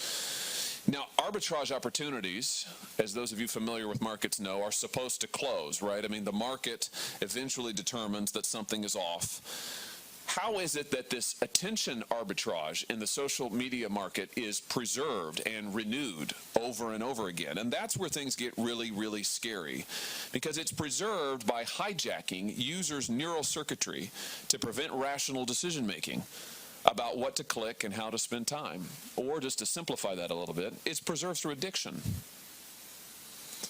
Speaker 12: Now, arbitrage opportunities, as those of you familiar with markets know, are supposed to close, right? I mean, the market eventually determines that something is off. how is it that this attention arbitrage in the social media market is preserved and renewed over and over again? And that's where things get really, really scary, because it's preserved by hijacking users' neural circuitry to prevent rational decision making about what to click and how to spend time. Or just to simplify that a little bit, it's preserved through addiction.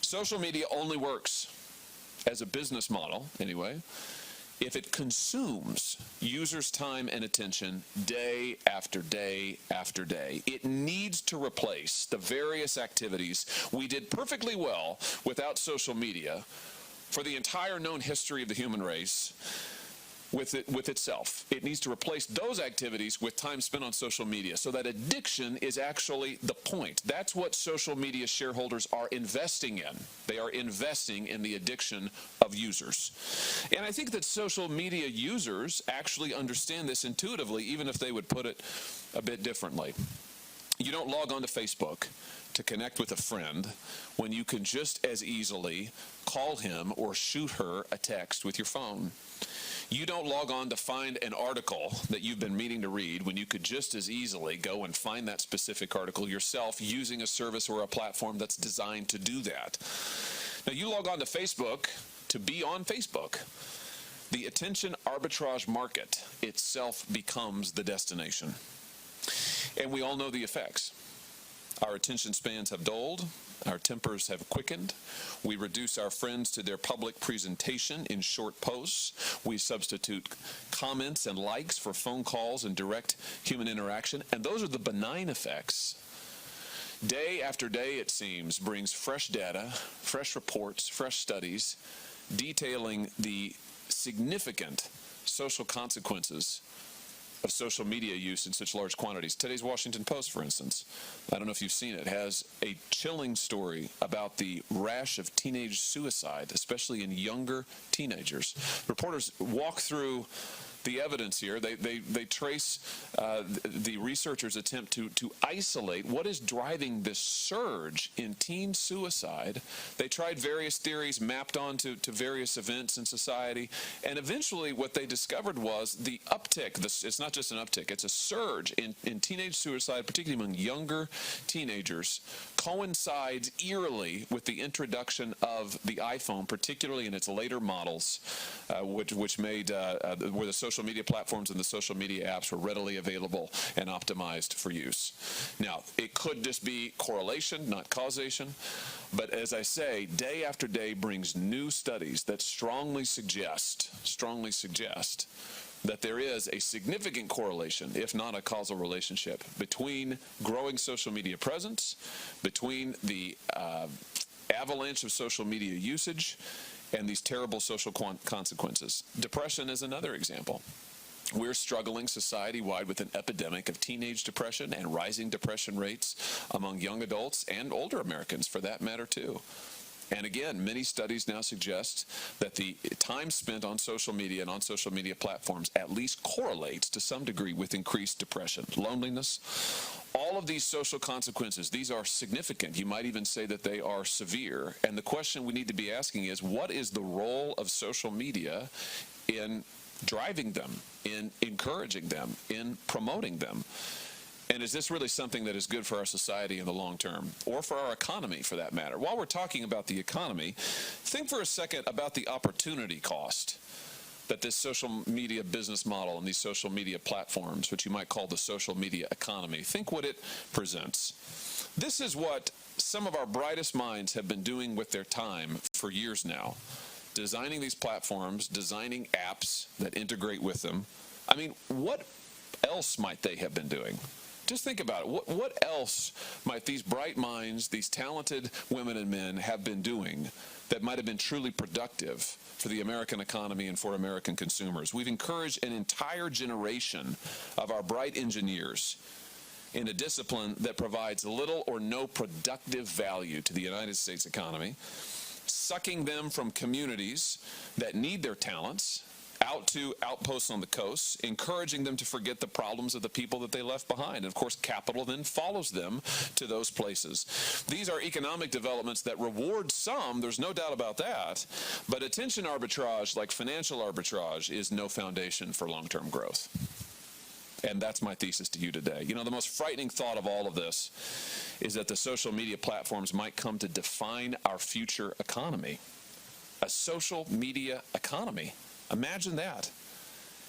Speaker 12: Social media only works as a business model, anyway, if it consumes users' time and attention day after day after day. It needs to replace the various activities we did perfectly well without social media for the entire known history of the human race with itself. It needs to replace those activities with time spent on social media, so that addiction is actually the point. That's what social media shareholders are investing in. They are investing in the addiction of users. And I think that social media users actually understand this intuitively, even if they would put it a bit differently. You don't log on to Facebook to connect with a friend when you can just as easily call him or shoot her a text with your phone. You don't log on to find an article that you've been meaning to read when you could just as easily go and find that specific article yourself using a service or a platform that's designed to do that. Now, you log on to Facebook to be on Facebook. The attention arbitrage market itself becomes the destination. And we all know the effects. Our attention spans have dulled. Our tempers have quickened. We reduce our friends to their public presentation in short posts. We substitute comments and likes for phone calls and direct human interaction. And those are the benign effects. Day after day, it seems, brings fresh data, fresh reports, fresh studies detailing the significant social consequences of social media use in such large quantities. Today's Washington Post, for instance, I don't know if you've seen it, has a chilling story about the rash of teenage suicide, especially in younger teenagers. Reporters walk through the evidence here. They trace the researchers' attempt to isolate what is driving this surge in teen suicide. They tried various theories mapped onto various events in society, and eventually what they discovered was the uptick. It's not just an uptick, it's a surge in teenage suicide, particularly among younger teenagers, coincides eerily with the introduction of the iPhone, particularly in its later models, which made where the social media platforms and the social media apps were readily available and optimized for use. Now, it could just be correlation, not causation, but as I say, day after day brings new studies that strongly suggest that there is a significant correlation, if not a causal relationship, between growing social media presence, between the avalanche of social media usage, and these terrible social consequences. Depression is another example. We're struggling society-wide with an epidemic of teenage depression and rising depression rates among young adults and older Americans, for that matter, too. And again, many studies now suggest that the time spent on social media and on social media platforms at least correlates to some degree with increased depression, loneliness. All of these social consequences, these are significant. You might even say that they are severe. And the question we need to be asking is, what is the role of social media in driving them, in encouraging them, in promoting them? And is this really something that is good for our society in the long term, or for our economy, for that matter? While we're talking about the economy, think for a second about the opportunity cost that this social media business model and these social media platforms, which you might call the social media economy, think what it presents. This is what some of our brightest minds have been doing with their time for years now, designing these platforms, designing apps that integrate with them. I mean, what else might they have been doing? Just think about it. What else might these bright minds, these talented women and men have been doing that might have been truly productive for the American economy and for American consumers? We've encouraged an entire generation of our bright engineers in a discipline that provides little or no productive value to the United States economy, sucking them from communities that need their talents out to outposts on the coast, encouraging them to forget the problems of the people that they left behind. And of course, capital then follows them to those places. These are economic developments that reward some, there's no doubt about that, but attention arbitrage, like financial arbitrage, is no foundation for long-term growth. And that's my thesis to you today. You know, the most frightening thought of all of this is that the social media platforms might come to define our future economy. A social media economy. Imagine that.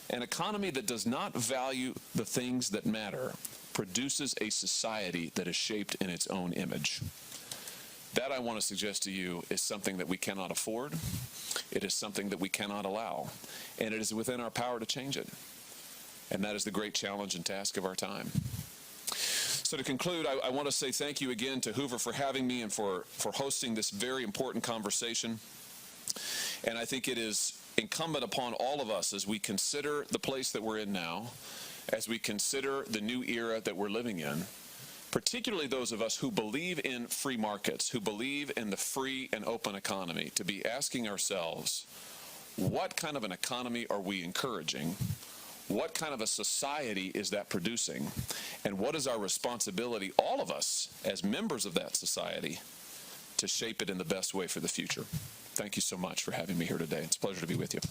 Speaker 12: An economy that does not value the things that matter produces a society that is shaped in its own image. That, I want to suggest to you, is something that we cannot afford. It is something that we cannot allow. And it is within our power to change it. And that is the great challenge and task of our time. So to conclude, I want to say thank you again to Hoover for having me and for hosting this very important conversation. And I think it is incumbent upon all of us, as we consider the place that we're in now, as we consider the new era that we're living in, particularly those of us who believe in free markets, who believe in the free and open economy, to be asking ourselves, what kind of an economy are we encouraging? What kind of a society is that producing? And what is our responsibility, all of us, as members of that society, to shape it in the best way for the future? Thank you so much for having me here today. It's a pleasure to be with you.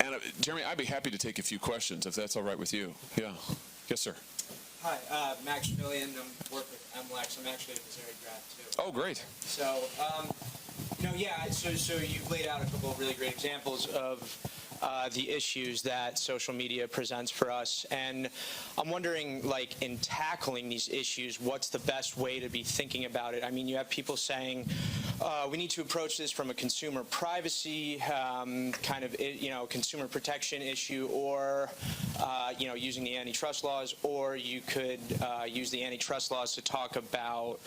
Speaker 12: And Jeremy, I'd be happy to take a few questions if that's all right with you. Yeah. Yes, sir.
Speaker 13: Hi, Max Millian. I work with MLEX. I'm actually a Missouri grad, too.
Speaker 12: Oh, great.
Speaker 13: So, so you've laid out a couple of really great examples of the issues that social media presents for us. And I'm wondering, like, in tackling these issues, what's the best way to be thinking about it? I mean, you have people saying, we need to approach this from a consumer privacy kind of, consumer protection issue, or, using the antitrust laws, or you could use the antitrust laws to talk about,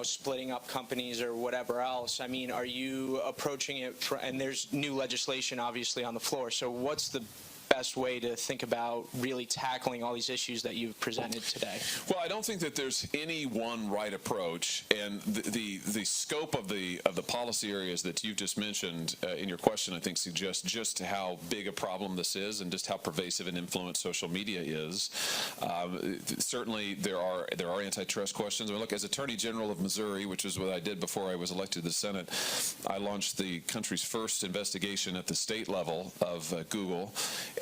Speaker 13: splitting up companies or whatever else. I mean, are you approaching it, and there's new legislation obviously on the floor, so what's the best way to think about really tackling all these issues that you've presented today?
Speaker 12: Well, I don't think that there's any one right approach, and the scope of the policy areas that you just mentioned in your question, I think, suggests just how big a problem this is and just how pervasive an influence social media is. Certainly, there are antitrust questions. I mean, look, as Attorney General of Missouri, which is what I did before I was elected to the Senate, I launched the country's first investigation at the state level of Google.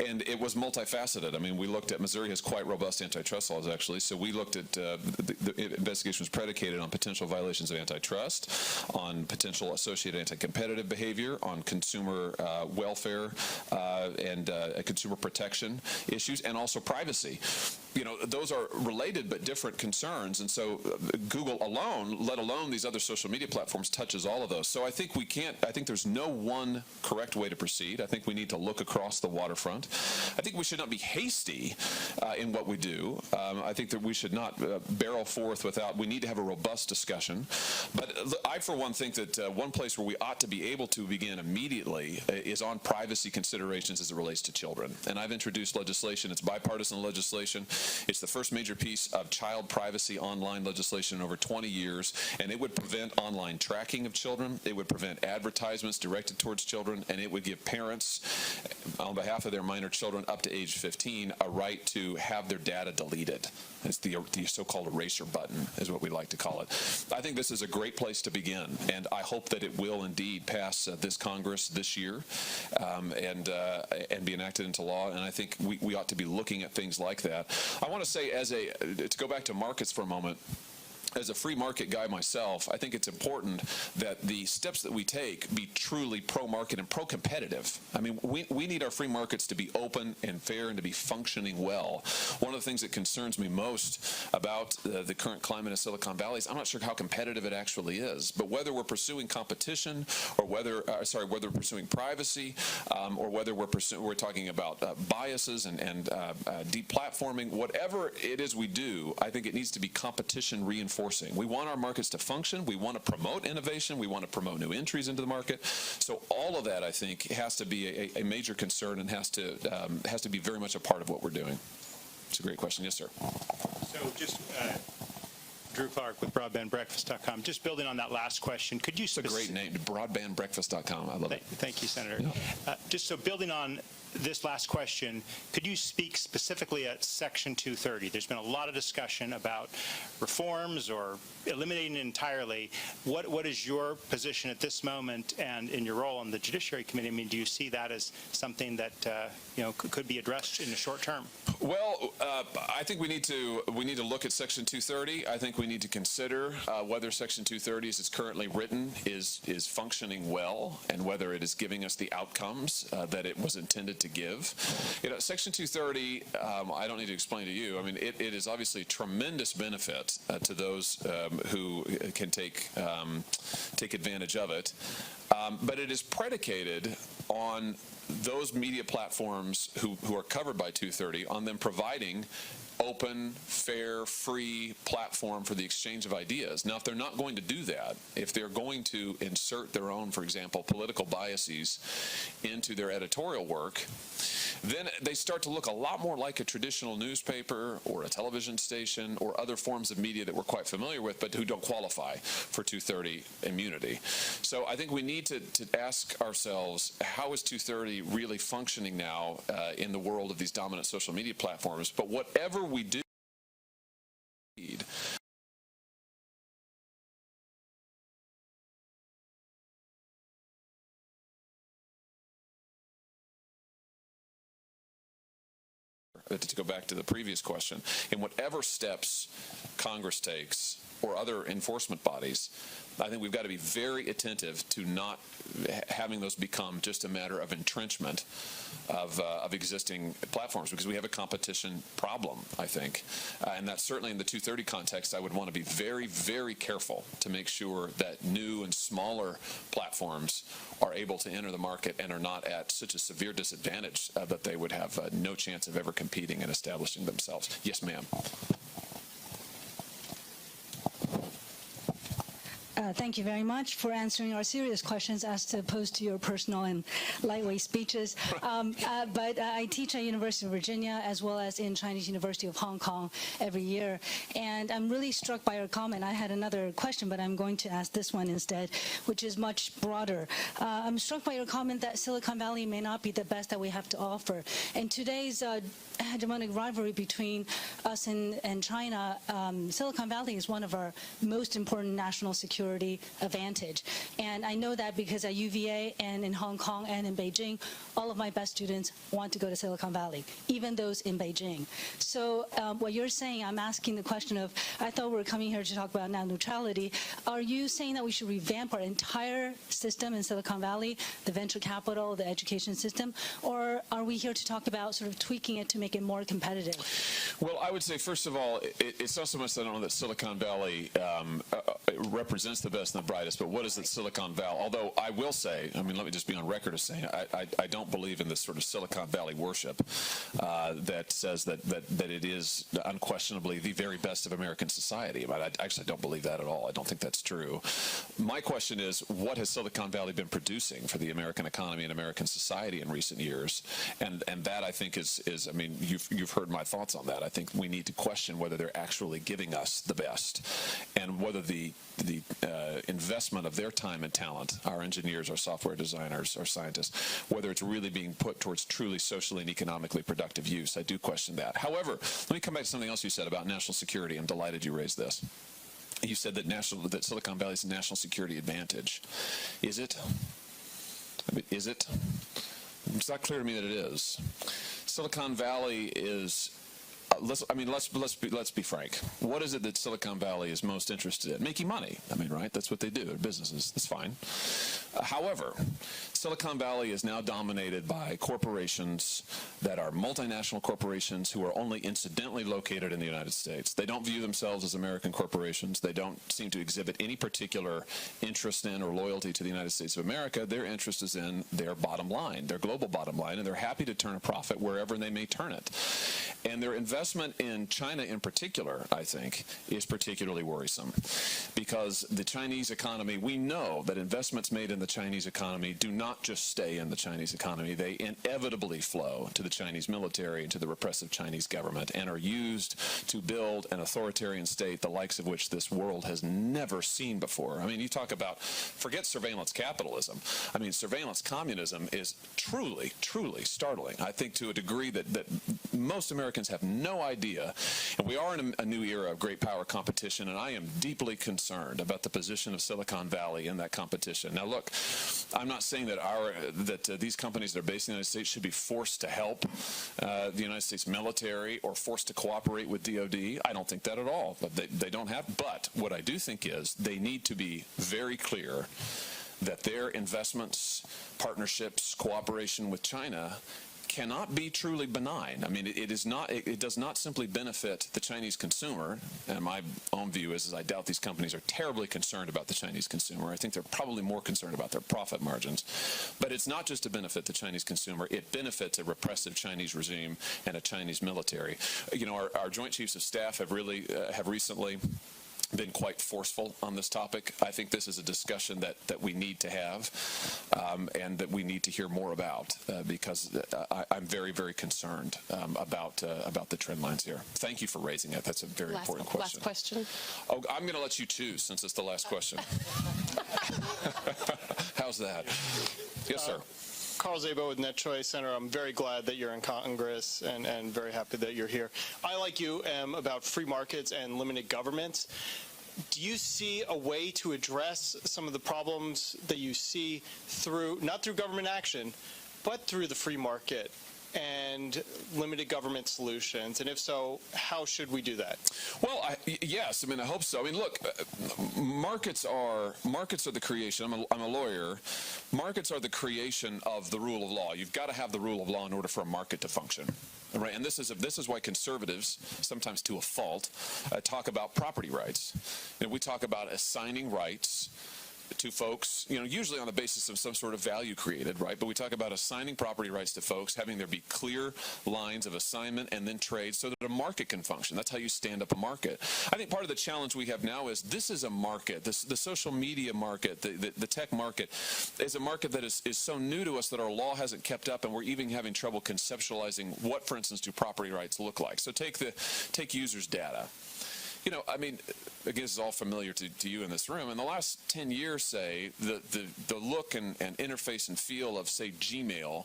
Speaker 12: And it was multifaceted. I mean, we looked at, Missouri has quite robust antitrust laws, actually. So we looked at, the investigation was predicated on potential violations of antitrust, on potential associated anti-competitive behavior, on consumer welfare and consumer protection issues, and also privacy. You know, those are related but different concerns. And so Google alone, let alone these other social media platforms, touches all of those. So I think I think there's no one correct way to proceed. I think we need to look across the waterfront. I think we should not be hasty in what we do. I think that we should not barrel forth without, we need to have a robust discussion. But I, for one, think that one place where we ought to be able to begin immediately is on privacy considerations as it relates to children. And I've introduced legislation. It's bipartisan legislation. It's the first major piece of child privacy online legislation in over 20 years, and it would prevent online tracking of children. It would prevent advertisements directed towards children, and it would give parents, on behalf of their minor children up to age 15, a right to have their data deleted. It's the so-called eraser button, is what we like to call it. I think this is a great place to begin, and I hope that it will indeed pass this Congress this year and be enacted into law. And I think we ought to be looking at things like that. I want to say, to go back to markets for a moment, as a free market guy myself, I think it's important that the steps that we take be truly pro-market and pro-competitive. I mean, we need our free markets to be open and fair and to be functioning well. One of the things that concerns me most about the current climate of Silicon Valley is I'm not sure how competitive it actually is. But whether we're pursuing competition, or whether we're pursuing privacy, or whether we're talking about biases and deplatforming, whatever it is we do, I think it needs to be competition reinforcing. We want our markets to function. We want to promote innovation. We want to promote new entries into the market. So all of that, I think, has to be a major concern and has to be very much a part of what we're doing. It's a great question. Yes, sir.
Speaker 6: So just Drew Clark with BroadbandBreakfast.com. Just building on that last question, could you...
Speaker 12: It's a great name, BroadbandBreakfast.com. I love it.
Speaker 6: Thank you, Senator. Yeah. Just so building on this last question, could you speak specifically at Section 230? There's been a lot of discussion about reforms or eliminating it entirely. What is your position at this moment, and in your role on the Judiciary Committee? I mean, do you see that as something that could be addressed in the short term?
Speaker 12: Well, I think we need to look at Section 230. I think we need to consider whether Section 230, as it's currently written, is functioning well, and whether it is giving us the outcomes that it was intended to give. Section 230, I don't need to explain to you. I mean, it is obviously a tremendous benefit to those who can take advantage of it, but it is predicated on those media platforms who are covered by 230, on them providing open, fair, free platform for the exchange of ideas. Now, if they're not going to do that, if they're going to insert their own, for example, political biases into their editorial work, then they start to look a lot more like a traditional newspaper or a television station or other forms of media that we're quite familiar with, but who don't qualify for 230 immunity. So I think we need to ask ourselves, how is 230 really functioning now in the world of these dominant social media platforms? But whatever we do, to go back to the previous question, in whatever steps Congress takes or other enforcement bodies, I think we've got to be very attentive to not having those become just a matter of entrenchment of existing platforms, because we have a competition problem, I think. And that's certainly in the 230 context. I would want to be very, very careful to make sure that new and smaller platforms are able to enter the market and are not at such a severe disadvantage that they would have no chance of ever competing and establishing themselves. Yes, ma'am.
Speaker 14: Thank you very much for answering our serious questions as opposed to your personal and lightweight speeches. But I teach at University of Virginia as well as in Chinese University of Hong Kong every year. And I'm really struck by your comment. I had another question, but I'm going to ask this one instead, which is much broader. I'm struck by your comment that Silicon Valley may not be the best that we have to offer. In today's hegemonic rivalry between us and China, Silicon Valley is one of our most important national security advantage. And I know that because at UVA and in Hong Kong and in Beijing, all of my best students want to go to Silicon Valley, even those in Beijing. So what you're saying, I'm asking the question of, I thought we were coming here to talk about net neutrality. Are you saying that we should revamp our entire system in Silicon Valley, the venture capital, the education system, or are we here to talk about sort of tweaking it to make it more competitive?
Speaker 12: Well, I would say, first of all, it's not so much that I don't know that Silicon Valley represents the best and the brightest, but what is it Silicon Valley? Although I will say, I mean, let me just be on record as saying I don't believe in this sort of Silicon Valley worship that says that it is unquestionably the very best of American society. I actually don't believe that at all. I don't think that's true. My question is, what has Silicon Valley been producing for the American economy and American society in recent years? And that, I think, is I mean, you've heard my thoughts on that. I think we need to question whether they're actually giving us the best, and whether the investment of their time and talent, our engineers, our software designers, our scientists, whether it's really being put towards truly socially and economically productive use. I do question that. However, let me come back to something else you said about national security. I'm delighted you raised this. You said that Silicon Valley's a national security advantage. Is it? I mean, is it? It's not clear to me that it is. Silicon Valley is. Let's be frank. What is it that Silicon Valley is most interested in? Making money. I mean, right? That's what they do. They're businesses. That's fine. However, Silicon Valley is now dominated by corporations that are multinational corporations who are only incidentally located in the United States. They don't view themselves as American corporations. They don't seem to exhibit any particular interest in or loyalty to the United States of America. Their interest is in their bottom line, their global bottom line, and they're happy to turn a profit wherever they may turn it. And they're investing investment in China in particular, I think, is particularly worrisome because the Chinese economy, we know that investments made in the Chinese economy do not just stay in the Chinese economy. They inevitably flow to the Chinese military and to the repressive Chinese government and are used to build an authoritarian state the likes of which this world has never seen before. I mean, you talk about, forget surveillance capitalism. I mean, surveillance communism is truly, truly startling. I think to a degree that most Americans have no idea. And we are in a new era of great power competition, and I am deeply concerned about the position of Silicon Valley in that competition. Now, look, I'm not saying that these companies that are based in the United States should be forced to help the United States military or forced to cooperate with DOD. I don't think that at all. But they don't have. But what I do think is they need to be very clear that their investments, partnerships, cooperation with China cannot be truly benign. I mean, it does not simply benefit the Chinese consumer, and my own view is I doubt these companies are terribly concerned about the Chinese consumer. I think they're probably more concerned about their profit margins. But it's not just to benefit the Chinese consumer, it benefits a repressive Chinese regime and a Chinese military. You know, our Joint Chiefs of Staff have recently been quite forceful on this topic. I think this is a discussion that we need to have and that we need to hear more about because I'm very, very concerned about the trend lines here. Thank you for raising it. That's a very important question.
Speaker 15: Last question.
Speaker 12: Oh, I'm going to let you choose since it's the last question. How's that? Yes, sir.
Speaker 8: Carl Szabo with NetChoice Center. I'm very glad that you're in Congress and very happy that you're here. I, like you, am about free markets and limited government. Do you see a way to address some of the problems that you see not through government action, but through the free market and limited government solutions? And if so, how should we do that?
Speaker 12: Well, yes. I mean, I hope so. I mean, look, markets are the creation. I'm a lawyer. Markets are the creation of the rule of law. You've got to have the rule of law in order for a market to function. Right, and this is why conservatives, sometimes to a fault, talk about property rights. You know, we talk about assigning rights to folks, you know, usually on the basis of some sort of value created, right? But we talk about assigning property rights to folks, having there be clear lines of assignment and then trade so that a market can function. That's how you stand up a market. I think part of the challenge we have now is this is a market. The social media market, the tech market, is a market that is so new to us that our law hasn't kept up, and we're even having trouble conceptualizing what, for instance, do property rights look like. So take users' data. You know, I mean, again, this is all familiar to you in this room. In the last 10 years, say, the look and interface and feel of, say, Gmail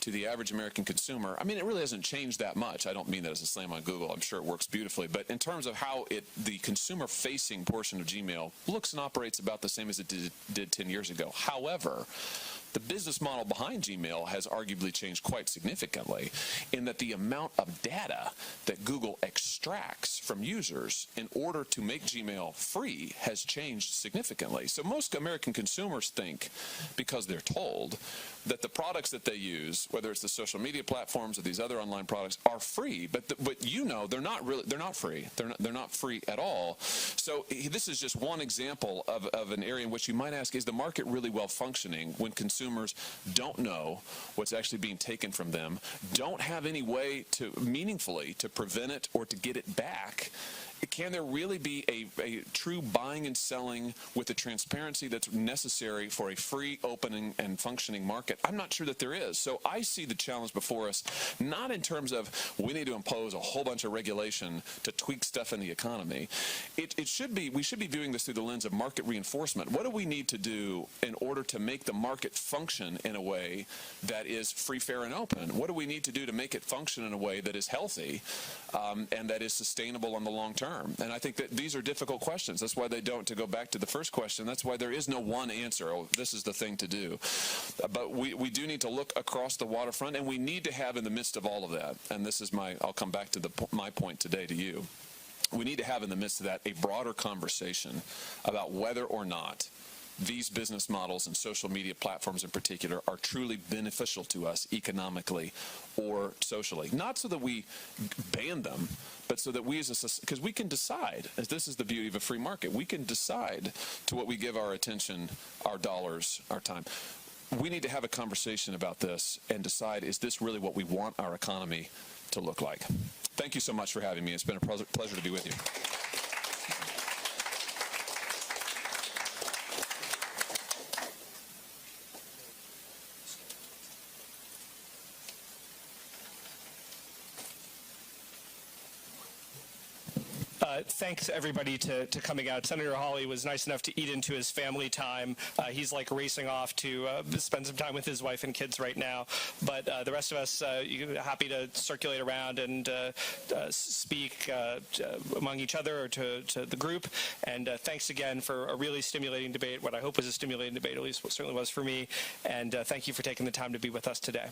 Speaker 12: to the average American consumer, I mean, it really hasn't changed that much. I don't mean that as a slam on Google. I'm sure it works beautifully. But in terms of how the consumer-facing portion of Gmail looks and operates about the same as it did 10 years ago. However, the business model behind Gmail has arguably changed quite significantly in that the amount of data that Google extracts from users in order to make Gmail free has changed significantly. So most American consumers think, because they're told, that the products that they use, whether it's the social media platforms or these other online products, are free. But you know, they're not free. They're not free at all. So this is just one example of an area in which you might ask, is the market really well functioning when consumers don't know what's actually being taken from them, don't have any way to meaningfully to prevent it or to get it back? Can there really be a true buying and selling with the transparency that's necessary for a free, open, and functioning market? I'm not sure that there is. So I see the challenge before us, not in terms of we need to impose a whole bunch of regulation to tweak stuff in the economy. We should be viewing this through the lens of market reinforcement. What do we need to do in order to make the market function in a way that is free, fair, and open? What do we need to do to make it function in a way that is healthy and that is sustainable on the long term? And I think that these are difficult questions. That's why they don't, to go back to the first question, that's why there is no one answer. Oh, this is the thing to do. But we do need to look across the waterfront, and we need to have in the midst of all of that, and this is I'll come back to my point today to you. We need to have in the midst of that a broader conversation about whether or not these business models and social media platforms in particular are truly beneficial to us economically or socially. Not so that we ban them, but so that we as a society, because we can decide, as this is the beauty of a free market, we can decide to what we give our attention, our dollars, our time. We need to have a conversation about this and decide, is this really what we want our economy to look like? Thank you so much for having me. It's been a pleasure to be with you.
Speaker 1: Thanks, everybody, to coming out. Senator Hawley was nice enough to eat into his family time. He's like racing off to spend some time with his wife and kids right now. But the rest of us, happy to circulate around and speak among each other or to the group. And thanks again for a really stimulating debate, what I hope was a stimulating debate, at least what certainly was for me. And thank you for taking the time to be with us today.